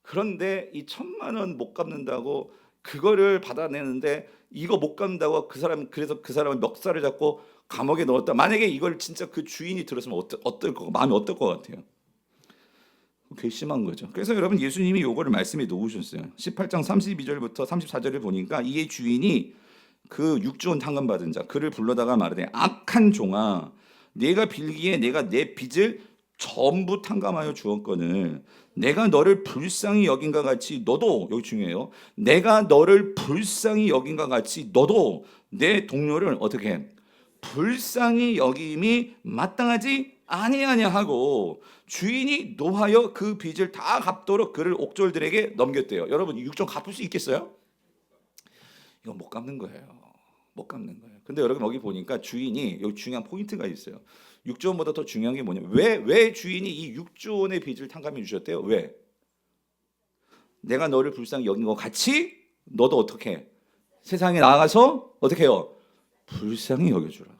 그런데 이 1000만 원 못 갚는다고 그거를 받아내는데 이거 못 갚는다고 그래서 그 사람은 멱살을 잡고 감옥에 넣었다. 만약에 이걸 진짜 그 주인이 들었으면 어떨 거 마음이 어떨 것 같아요? 괘씸한 거죠. 그래서 여러분 예수님이 요거를 말씀해 놓으셨어요. 18장 32절부터 34절을 보니까 이의 주인이 그 6조 원 탕감 받은 자 그를 불러다가 말하되 악한 종아 내가 빌기에 내가 내 빚을 전부 탕감하여 주었거늘 내가 너를 불쌍히 여긴과 같이 너도 여기 중요해요. 내가 너를 불쌍히 여긴과 같이 너도 내 동료를 어떻게 해? 불쌍히 여김이 마땅하지 아니하냐 하고 주인이 노하여 그 빚을 다 갚도록 그를 옥졸들에게 넘겼대요. 여러분 6조 갚을 수 있겠어요? 이건 못 갚는 거예요. 못 갚는 거예요. 근데 여러분 여기 보니까 주인이 여기 중요한 포인트가 있어요. 6조 원보다 더 중요한 게 뭐냐면 왜 주인이 이 6조 원의 빚을 탕감해 주셨대요? 왜? 내가 너를 불쌍히 여긴 것 같이 너도 어떻게 해? 세상에 나가서 어떻게 해요? 불쌍히 여겨주라고.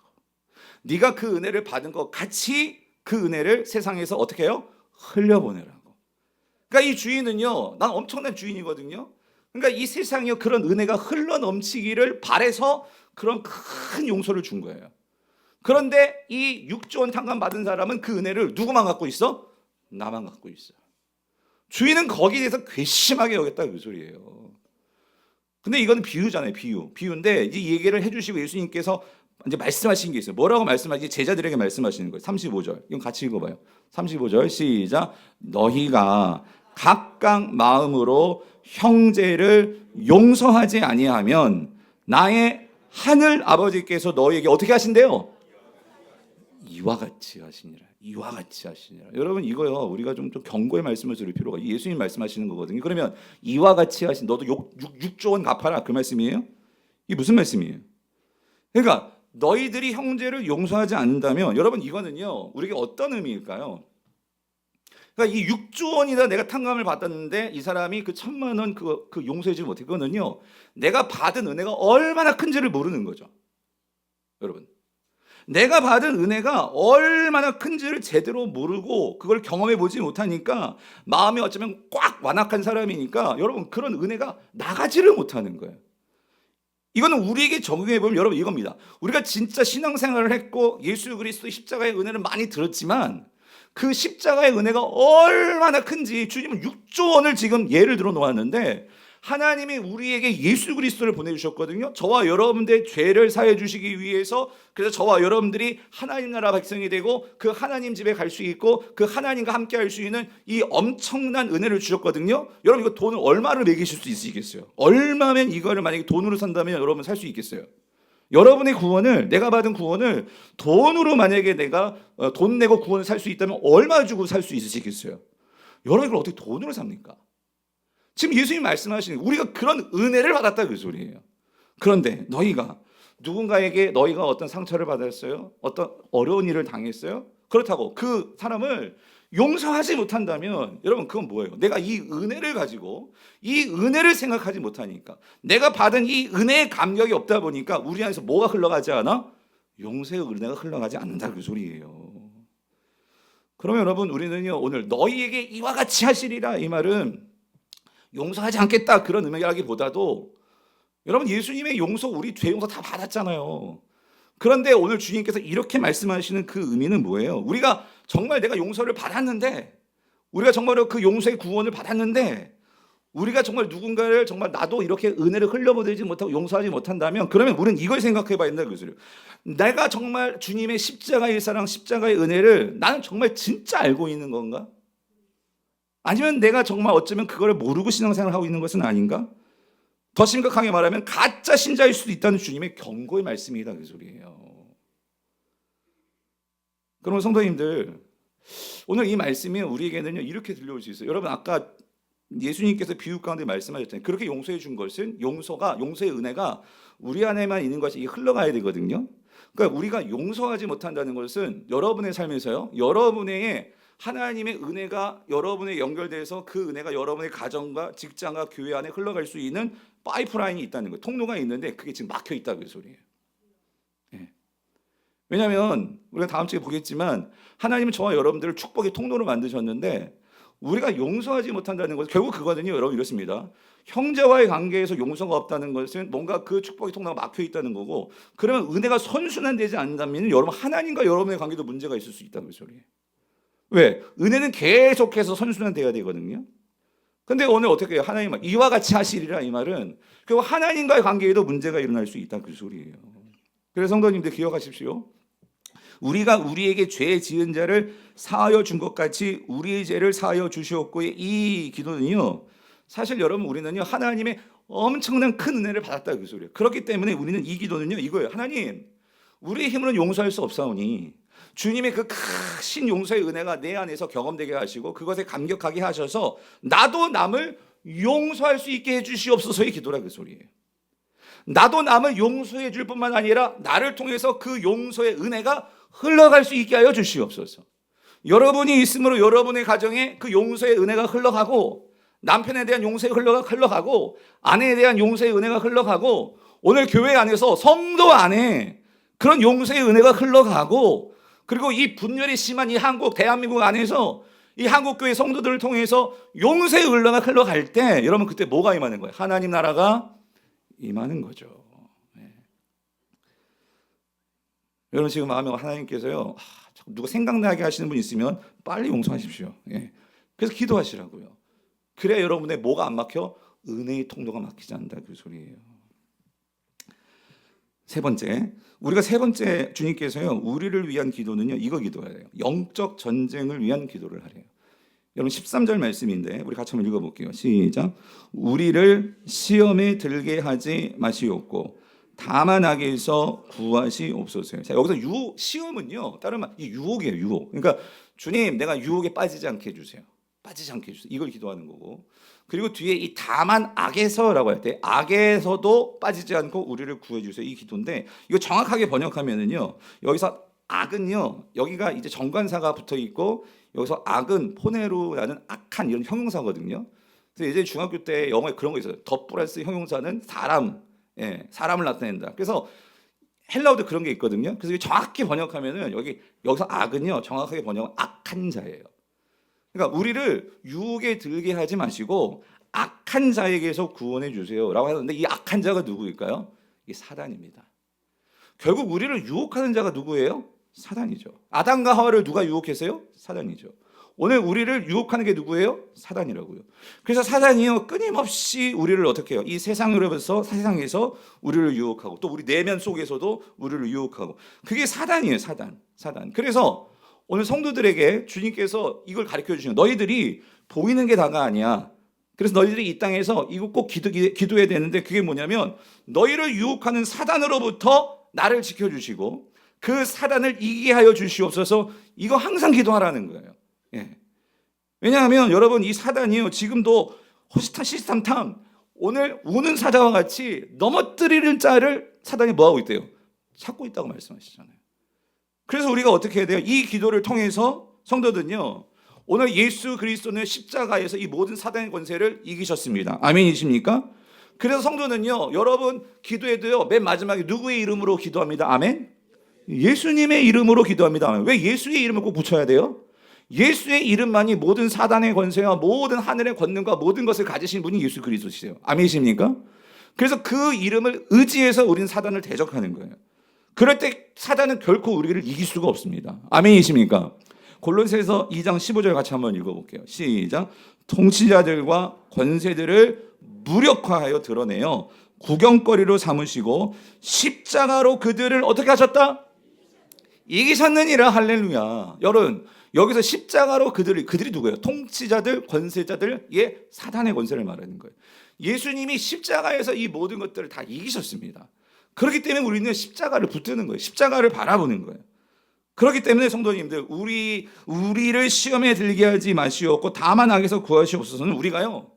네가 그 은혜를 받은 것 같이 그 은혜를 세상에서 어떻게 해요? 흘려보내라고. 그러니까 이 주인은요, 난 엄청난 주인이거든요. 그러니까 이 세상에 그런 은혜가 흘러 넘치기를 바래서 그런 큰 용서를 준 거예요. 그런데 이 6조 원 탕감 받은 사람은 그 은혜를 누구만 갖고 있어? 나만 갖고 있어. 주인은 거기에 대해서 괘씸하게 여겼다 그 소리예요. 근데 이건 비유잖아요, 비유인데 이 얘기를 해주시고 예수님께서 이제 말씀하신 게 있어요. 뭐라고 말씀하시? 제자들에게 말씀하시는 거예요. 35절. 이건 같이 읽어봐요. 35절 시작. 너희가 각각 마음으로 형제를 용서하지 아니하면 나의 하늘 아버지께서 너희에게 어떻게 하신대요? 이와 같이 하시니라. 이와 같이 하시니라. 여러분 이거요. 우리가 좀 경고의 말씀을 드릴 필요가. 예수님 말씀하시는 거거든요. 그러면 이와 같이 하신 너도 6조 원 갚아라 그 말씀이에요? 이게 무슨 말씀이에요? 그러니까 너희들이 형제를 용서하지 않는다면 여러분 이거는요. 우리에게 어떤 의미일까요? 그러니까 이 6조 원이나 내가 탕감을 받았는데 이 사람이 그 1000만 원 그 용서해주지 못해. 그거는요. 내가 받은 은혜가 얼마나 큰지를 모르는 거죠. 여러분. 내가 받은 은혜가 얼마나 큰지를 제대로 모르고 그걸 경험해 보지 못하니까 마음이 어쩌면 꽉 완악한 사람이니까 여러분 그런 은혜가 나가지를 못하는 거예요. 이거는 우리에게 적용해 보면 여러분 이겁니다. 우리가 진짜 신앙생활을 했고 예수 그리스도의 십자가의 은혜를 많이 들었지만 그 십자가의 은혜가 얼마나 큰지 주님은 6조 원을 지금 예를 들어 놓았는데 하나님이 우리에게 예수 그리스도를 보내주셨거든요. 저와 여러분들의 죄를 사해 주시기 위해서 그래서 저와 여러분들이 하나님 나라 백성이 되고 그 하나님 집에 갈 수 있고 그 하나님과 함께 할 수 있는 이 엄청난 은혜를 주셨거든요. 여러분 이거 돈을 얼마를 매기실 수 있으시겠어요? 얼마면 이거를 만약에 돈으로 산다면 여러분 살 수 있겠어요? 여러분의 구원을 내가 받은 구원을 돈으로 만약에 내가 돈 내고 구원을 살 수 있다면 얼마 주고 살 수 있으시겠어요? 여러분 이걸 어떻게 돈으로 삽니까? 지금 예수님이 말씀하시는 우리가 그런 은혜를 받았다 그 소리예요. 그런데 너희가 누군가에게 너희가 어떤 상처를 받았어요? 어떤 어려운 일을 당했어요? 그렇다고 그 사람을 용서하지 못한다면 여러분 그건 뭐예요? 내가 이 은혜를 가지고 이 은혜를 생각하지 못하니까 내가 받은 이 은혜의 감격이 없다 보니까 우리 안에서 뭐가 흘러가지 않아? 용서의 은혜가 흘러가지 않는다 그 소리예요. 그러면 여러분 우리는요 오늘 너희에게 이와 같이 하시리라 이 말은 용서하지 않겠다 그런 의미라기보다도 여러분 예수님의 용서, 우리 죄 용서 다 받았잖아요. 그런데 오늘 주님께서 이렇게 말씀하시는 그 의미는 뭐예요? 우리가 정말 내가 용서를 받았는데, 우리가 정말로 그 용서의 구원을 받았는데, 우리가 정말 누군가를 정말 나도 이렇게 은혜를 흘려보내지 못하고 용서하지 못한다면, 그러면 우리는 이걸 생각해 봐야 된다, 그 소리예요. 내가 정말 주님의 십자가의 사랑, 십자가의 은혜를 나는 정말 진짜 알고 있는 건가? 아니면 내가 정말 어쩌면 그걸 모르고 신앙생활을 하고 있는 것은 아닌가? 더 심각하게 말하면 가짜 신자일 수도 있다는 주님의 경고의 말씀이다, 그 소리예요. 그러면 성도님들, 오늘 이 말씀이 우리에게는요 이렇게 들려올 수 있어요. 여러분 아까 예수님께서 비유 가운데 말씀하셨잖아요. 그렇게 용서해 준 것은 용서의 은혜가 우리 안에만 있는 것이 흘러가야 되거든요. 그러니까 우리가 용서하지 못한다는 것은 여러분의 삶에서요, 여러분의 하나님의 은혜가 여러분에 연결돼서 그 은혜가 여러분의 가정과 직장과 교회 안에 흘러갈 수 있는 파이프라인이 있다는 거예요. 통로가 있는데 그게 지금 막혀 있다, 그 소리예요. 예. 왜냐하면 우리가 다음 주에 보겠지만 하나님은 저와 여러분들을 축복의 통로로 만드셨는데, 우리가 용서하지 못한다는 것은 결국 그거거든요. 여러분 이렇습니다. 형제와의 관계에서 용서가 없다는 것은 뭔가 그 축복의 통로가 막혀 있다는 거고, 그러면 은혜가 선순환되지 않는다면 여러분 하나님과 여러분의 관계도 문제가 있을 수 있다는 소리예요. 왜? 은혜는 계속해서 선순환돼야 되거든요. 근데 오늘 어떻게 해요? 하나님 이와 같이 하시리라, 이 말은 결국 하나님과의 관계에도 문제가 일어날 수 있다, 그 소리예요. 그래서 성도님들 기억하십시오. 우리가 우리에게 죄 지은 자를 사하여 준 것 같이 우리의 죄를 사하여 주시옵고의 이 기도는요, 사실 여러분 우리는요 하나님의 엄청난 큰 은혜를 받았다, 그 소리예요. 그렇기 때문에 우리는 이 기도는요 이거예요. 하나님, 우리의 힘으로는 용서할 수 없사오니 주님의 그 크신 용서의 은혜가 내 안에서 경험되게 하시고 그것에 감격하게 하셔서 나도 남을 용서할 수 있게 해주시옵소서의 기도라, 그 소리예요. 나도 남을 용서해 줄 뿐만 아니라 나를 통해서 그 용서의 은혜가 흘러갈 수 있게 하여 주시옵소서. 여러분이 있으므로 여러분의 가정에 그 용서의 은혜가 흘러가고, 남편에 대한 용서의 흘러가고, 아내에 대한 용서의 은혜가 흘러가고, 오늘 교회 안에서 성도 안에 그런 용서의 은혜가 흘러가고, 그리고 이 분열이 심한 이 한국 대한민국 안에서 이 한국교회 성도들을 통해서 용서의 은혜가 흘러갈 때, 여러분 그때 뭐가 임하는 거예요? 하나님 나라가 임하는 거죠. 네. 여러분 지금 마음에 하나님께서요, 누가 생각나게 하시는 분 있으면 빨리 용서하십시오. 예. 그래서 기도하시라고요. 그래야 여러분의 뭐가 안 막혀? 은혜의 통로가 막히지 않는다, 그 소리예요. 세 번째, 우리가 세 번째 주님께서요 우리를 위한 기도는요 이거 기도하래요. 영적 전쟁을 위한 기도를 하래요. 여러분 13절 말씀인데 우리 같이 한번 읽어볼게요. 시작. 우리를 시험에 들게 하지 마시옵고 다만 악에서 구하시옵소서. 자, 여기서 시험은요 다른 말 이 유혹이에요. 유혹. 그러니까 주님, 내가 유혹에 빠지지 않게 해주세요. 빠지지 않게 해주세요. 이걸 기도하는 거고, 그리고 뒤에 이 다만 악에서라고 할 때 악에서도 빠지지 않고 우리를 구해주세요, 이 기도인데, 이거 정확하게 번역하면은요 여기서 악은요 여기가 이제 정관사가 붙어 있고, 여기서 악은 포네로라는 악한 이런 형용사거든요. 그래서 예전에 중학교 때 영어에 그런 거 있어요. 더 플러스 형용사는 사람, 사람을 나타낸다. 그래서 헬라어도 그런 게 있거든요. 그래서 정확히 번역하면은 여기서 악은요 정확하게 번역은 악한 자예요. 그러니까 우리를 유혹에 들게 하지 마시고 악한 자에게서 구원해 주세요라고 하는데, 이 악한 자가 누구일까요? 이게 사단입니다. 결국 우리를 유혹하는 자가 누구예요? 사단이죠. 아담과 하와를 누가 유혹했어요? 사단이죠. 오늘 우리를 유혹하는 게 누구예요? 사단이라고요. 그래서 사단이요 끊임없이 우리를 어떻게 해요? 이 세상에서 우리를 유혹하고, 또 우리 내면 속에서도 우리를 유혹하고, 그게 사단이에요. 사단. 그래서 오늘 성도들에게 주님께서 이걸 가르쳐 주시는, 너희들이 보이는 게 다가 아니야. 그래서 너희들이 이 땅에서 이거 꼭 기도해야 되는데, 그게 뭐냐면 너희를 유혹하는 사단으로부터 나를 지켜주시고 그 사단을 이기게 하여 주시옵소서. 이거 항상 기도하라는 거예요. 예. 왜냐하면 여러분 이 사단이요 지금도 호시탐탐 오늘 우는 사자와 같이 넘어뜨리는 자를 사단이 뭐하고 있대요? 찾고 있다고 말씀하시잖아요. 그래서 우리가 어떻게 해야 돼요? 이 기도를 통해서 성도들은요 오늘 예수 그리스도는 십자가에서 이 모든 사단의 권세를 이기셨습니다. 아멘이십니까? 그래서 성도는요 여러분 기도해도요 맨 마지막에 누구의 이름으로 기도합니다? 아멘? 예수님의 이름으로 기도합니다. 아멘. 왜 예수의 이름을 꼭 붙여야 돼요? 예수의 이름만이 모든 사단의 권세와 모든 하늘의 권능과 모든 것을 가지신 분이 예수 그리스도시세요. 아멘이십니까? 그래서 그 이름을 의지해서 우리는 사단을 대적하는 거예요. 그럴 때 사단은 결코 우리를 이길 수가 없습니다. 아멘이십니까? 골로새서 2장 15절 같이 한번 읽어볼게요. 시작. 통치자들과 권세들을 무력화하여 드러내어 구경거리로 삼으시고 십자가로 그들을 어떻게 하셨다? 이기셨느니라. 할렐루야. 여러분, 여기서 십자가로 그들이 누구예요? 통치자들, 권세자들, 사단의 권세를 말하는 거예요. 예수님이 십자가에서 이 모든 것들을 다 이기셨습니다. 그렇기 때문에 우리는 십자가를 붙드는 거예요. 십자가를 바라보는 거예요. 그렇기 때문에 성도님들, 우리를 시험에 들게 하지 마시옵고 다만 악에서 구하시옵소서는 우리가요,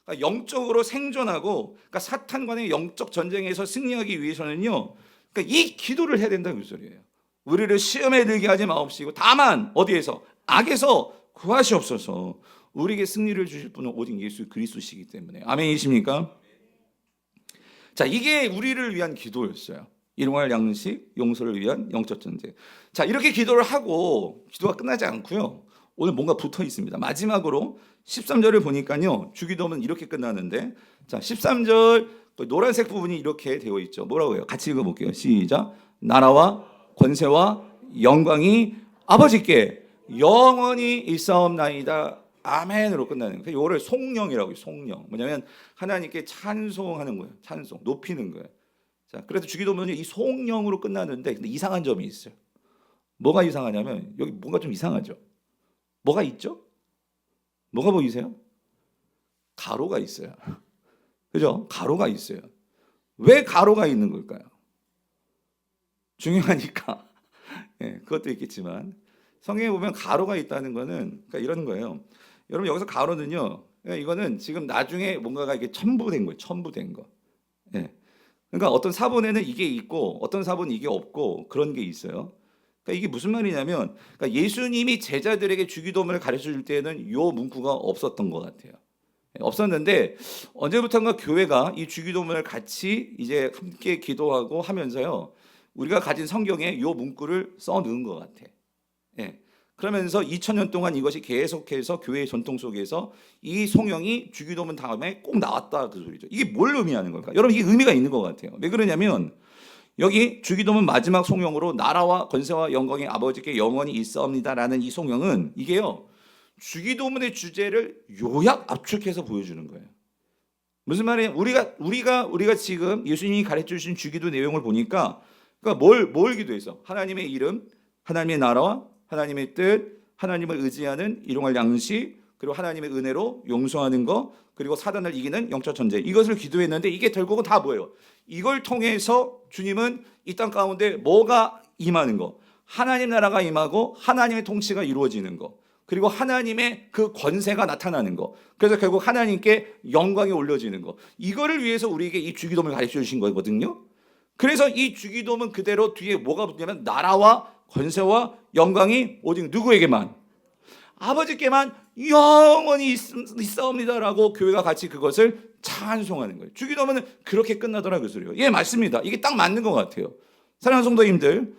그러니까 영적으로 생존하고, 그러니까 사탄과의 영적 전쟁에서 승리하기 위해서는요, 그러니까 이 기도를 해야 된다는 소리예요. 우리를 시험에 들게 하지 마옵시고 다만 어디에서? 악에서 구하시옵소서. 우리에게 승리를 주실 분은 오직 예수 그리스도시기 때문에. 아멘이십니까? 자, 이게 우리를 위한 기도였어요. 일용할 양식, 용서를 위한 영적 전쟁. 자, 이렇게 기도를 하고 기도가 끝나지 않고요, 오늘 뭔가 붙어 있습니다. 마지막으로 13절을 보니까요, 주기도는 이렇게 끝나는데, 자, 13절 노란색 부분이 이렇게 되어 있죠. 뭐라고 해요? 같이 읽어볼게요. 시작. 나라와 권세와 영광이 아버지께 영원히 있사옵나이다. 아멘으로 끝나는 거예요. 이거를 송영이라고 해요. 송영. 뭐냐면 하나님께 찬송하는 거예요. 찬송, 높이는 거예요. 자, 그래서 주기도문이 이 송영으로 끝나는데, 근데 이상한 점이 있어요. 뭐가 이상하냐면 여기 뭔가 좀 이상하죠. 뭐가 있죠? 뭐가 보이세요? 가로가 있어요. 그죠? 가로가 있어요. 왜 가로가 있는 걸까요? 중요하니까. 그것도 있겠지만 성경에 보면 가로가 있다는 거는 그러니까 이런 거예요. 여러분, 여기서 가로는요, 이거는 지금 나중에 뭔가가 이게 첨부된 거예요. 첨부된 거. 그러니까 어떤 사본에는 이게 있고 어떤 사본은 이게 없고 그런 게 있어요. 그러니까 이게 무슨 말이냐면, 그러니까 예수님이 제자들에게 주기도문을 가르쳐 줄 때는 이 문구가 없었던 것 같아요. 없었는데 언제부턴가 교회가 이 주기도문을 같이 이제 함께 기도하고 하면서요, 우리가 가진 성경에 이 문구를 써 넣은 것 같아. 그러면서 2000년 동안 이것이 계속해서 교회의 전통 속에서 이 송영이 주기도문 다음에 꼭 나왔다, 그 소리죠. 이게 뭘 의미하는 걸까? 여러분, 이게 의미가 있는 것 같아요. 왜 그러냐면 여기 주기도문 마지막 송영으로 나라와 권세와 영광이 아버지께 영원히 있사옵니다라는 이 송영은 이게요, 주기도문의 주제를 요약 압축해서 보여주는 거예요. 무슨 말이에요? 우리가 지금 예수님이 가르쳐 주신 주기도 내용을 보니까, 그러니까 뭘 기도해서 하나님의 이름, 하나님의 나라와 하나님의 뜻, 하나님을 의지하는 일용할 양식, 그리고 하나님의 은혜로 용서하는 것, 그리고 사단을 이기는 영적 전쟁, 이것을 기도했는데 이게 결국은 다 뭐예요? 이걸 통해서 주님은 이 땅 가운데 뭐가 임하는 거? 하나님 나라가 임하고 하나님의 통치가 이루어지는 거, 그리고 하나님의 그 권세가 나타나는 거, 그래서 결국 하나님께 영광이 올려지는 거, 이거를 위해서 우리에게 이 주기도문을 가르쳐 주신 거거든요. 그래서 이 주기도문 그대로 뒤에 뭐가 붙냐면 나라와 권세와 영광이 오직 누구에게만? 아버지께만 영원히 있사옵니다라고 교회가 같이 그것을 찬송하는 거예요. 주기도문은 그렇게 끝나더라, 그 소리예요. 맞습니다. 이게 딱 맞는 것 같아요. 사랑하는 성도님들,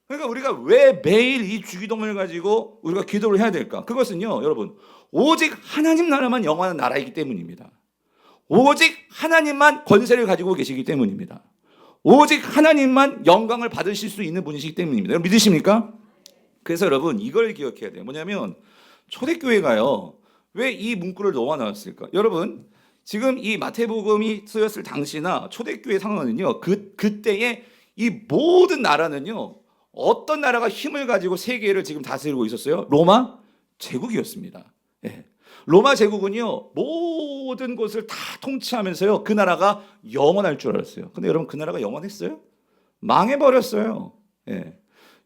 그러니까 우리가 왜 매일 이 주기도문을 가지고 우리가 기도를 해야 될까? 그것은요, 여러분, 오직 하나님 나라만 영원한 나라이기 때문입니다. 오직 하나님만 권세를 가지고 계시기 때문입니다. 오직 하나님만 영광을 받으실 수 있는 분이시기 때문입니다. 여러분, 믿으십니까? 그래서 여러분, 이걸 기억해야 돼요. 뭐냐면 초대교회가요, 왜 이 문구를 넣어놨을까? 여러분, 지금 이 마태복음이 쓰였을 당시나 초대교회 상황은요, 그때의 이 모든 나라는요, 어떤 나라가 힘을 가지고 세계를 지금 다스리고 있었어요? 로마 제국이었습니다. 로마 제국은요, 모든 곳을 다 통치하면서요, 그 나라가 영원할 줄 알았어요. 근데 여러분, 그 나라가 영원했어요? 망해버렸어요.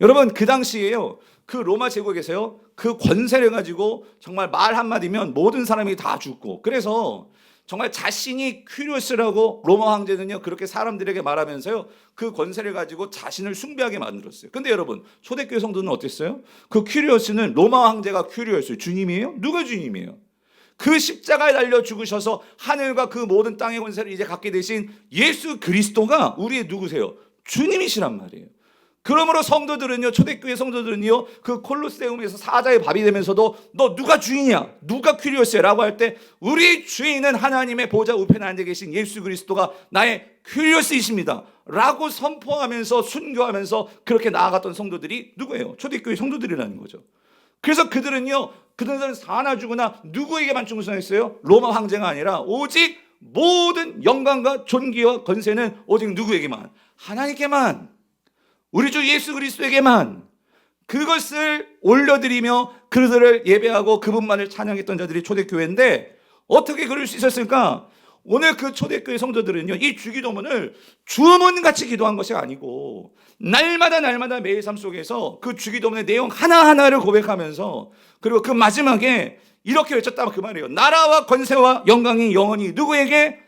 여러분, 그 당시에요, 그 로마 제국에서요, 그 권세를 가지고 정말 말 한마디면 모든 사람이 다 죽고, 그래서 정말 자신이 퀴리오스라고 로마 황제는요, 그렇게 사람들에게 말하면서요, 그 권세를 가지고 자신을 숭배하게 만들었어요. 근데 여러분, 초대교회 성도는 어땠어요? 그 퀴리오스는 로마 황제가 퀴리오스 주님이에요? 누가 주님이에요? 그 십자가에 달려 죽으셔서 하늘과 그 모든 땅의 권세를 이제 갖게 되신 예수 그리스도가 우리의 누구세요? 주님이시란 말이에요. 그러므로 성도들은요, 초대교회 성도들은요, 그 콜로세움에서 사자의 밥이 되면서도 너 누가 주인이야? 누가 퀴리오스야? 라고 할 때 우리 주인은 하나님의 보좌 우편에 앉아 계신 예수 그리스도가 나의 퀴리오스이십니다 라고 선포하면서 순교하면서 그렇게 나아갔던 성도들이 누구예요? 초대교회 성도들이라는 거죠. 그래서 그들은 사나 죽으나 누구에게만 충성했어요? 로마 황제가 아니라 오직 모든 영광과 존귀와 권세는 오직 누구에게만? 하나님께만, 우리 주 예수 그리스도에게만. 그것을 올려드리며 그들을 예배하고 그분만을 찬양했던 자들이 초대교회인데 어떻게 그럴 수 있었을까? 오늘 그 초대교회 성도들은요, 이 주기도문을 주문같이 기도한 것이 아니고 날마다 매일 삶 속에서 그 주기도문의 내용 하나하나를 고백하면서, 그리고 그 마지막에 이렇게 외쳤다면 그 말이에요. 나라와 권세와 영광이 영원히 누구에게?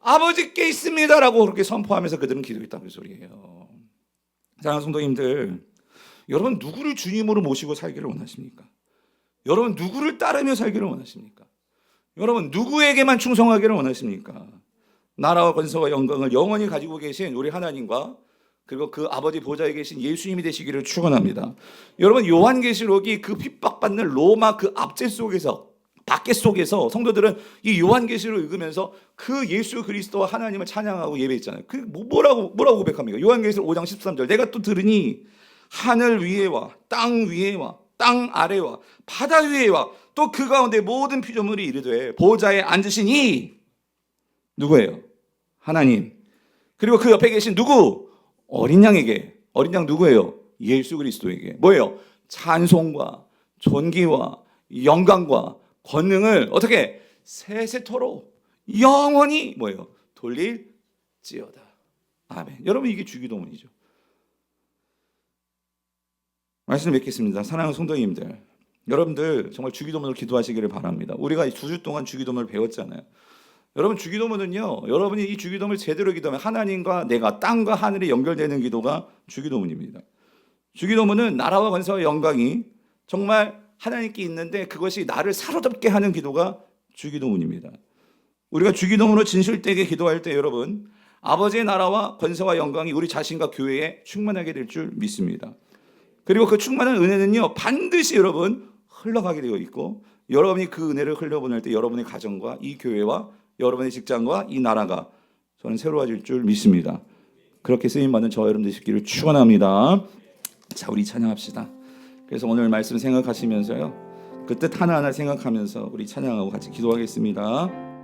아버지께 있습니다 라고 그렇게 선포하면서 그들은 기도했다는 소리예요. 사랑하는 성도님들, 여러분 누구를 주님으로 모시고 살기를 원하십니까? 여러분 누구를 따르며 살기를 원하십니까? 여러분 누구에게만 충성하기를 원하십니까? 나라와 권세와 영광을 영원히 가지고 계신 우리 하나님과 그리고 그 아버지 보좌에 계신 예수님이 되시기를 축원합니다. 여러분 요한계시록이 그 핍박받는 로마 그 압제 속에서, 박해 속에서 성도들은 이 요한계시록을 읽으면서 그 예수 그리스도와 하나님을 찬양하고 예배했잖아요. 그 뭐라고 고백합니까? 요한계시록 5장 13절 내가 또 들으니 하늘 위에와 땅 위에와 땅 아래와 바다 위에와 또 그 가운데 모든 피조물이 이르되 보좌에 앉으신 이 누구예요? 하나님. 그리고 그 옆에 계신 누구? 어린 양에게. 어린 양 누구예요? 예수 그리스도에게 뭐예요? 찬송과 존귀와 영광과 권능을 어떻게? 세세토록 영원히 뭐예요? 돌릴지어다. 아멘. 여러분 이게 주기도문이죠. 말씀 맺겠습니다. 사랑하는 성도님들, 여러분들 정말 주기도문을 기도하시기를 바랍니다. 우리가 2주 동안 주기도문을 배웠잖아요. 여러분 주기도문은요, 여러분이 이 주기도문을 제대로 기도하면 하나님과 내가, 땅과 하늘이 연결되는 기도가 주기도문입니다. 주기도문은 나라와 권세와 영광이 정말 하나님께 있는데 그것이 나를 사로잡게 하는 기도가 주기도문입니다. 우리가 주기도문으로 진실되게 기도할 때 여러분, 아버지의 나라와 권세와 영광이 우리 자신과 교회에 충만하게 될 줄 믿습니다. 그리고 그 충만한 은혜는요, 반드시 여러분 흘러가게 되어 있고, 여러분이 그 은혜를 흘려보낼 때 여러분의 가정과 이 교회와 여러분의 직장과 이 나라가 저는 새로워질 줄 믿습니다. 그렇게 쓰임받는 저와 여러분 되시기를 축원합니다. 자, 우리 찬양합시다. 그래서 오늘 말씀 생각하시면서요, 그 뜻 하나하나 생각하면서 우리 찬양하고 같이 기도하겠습니다.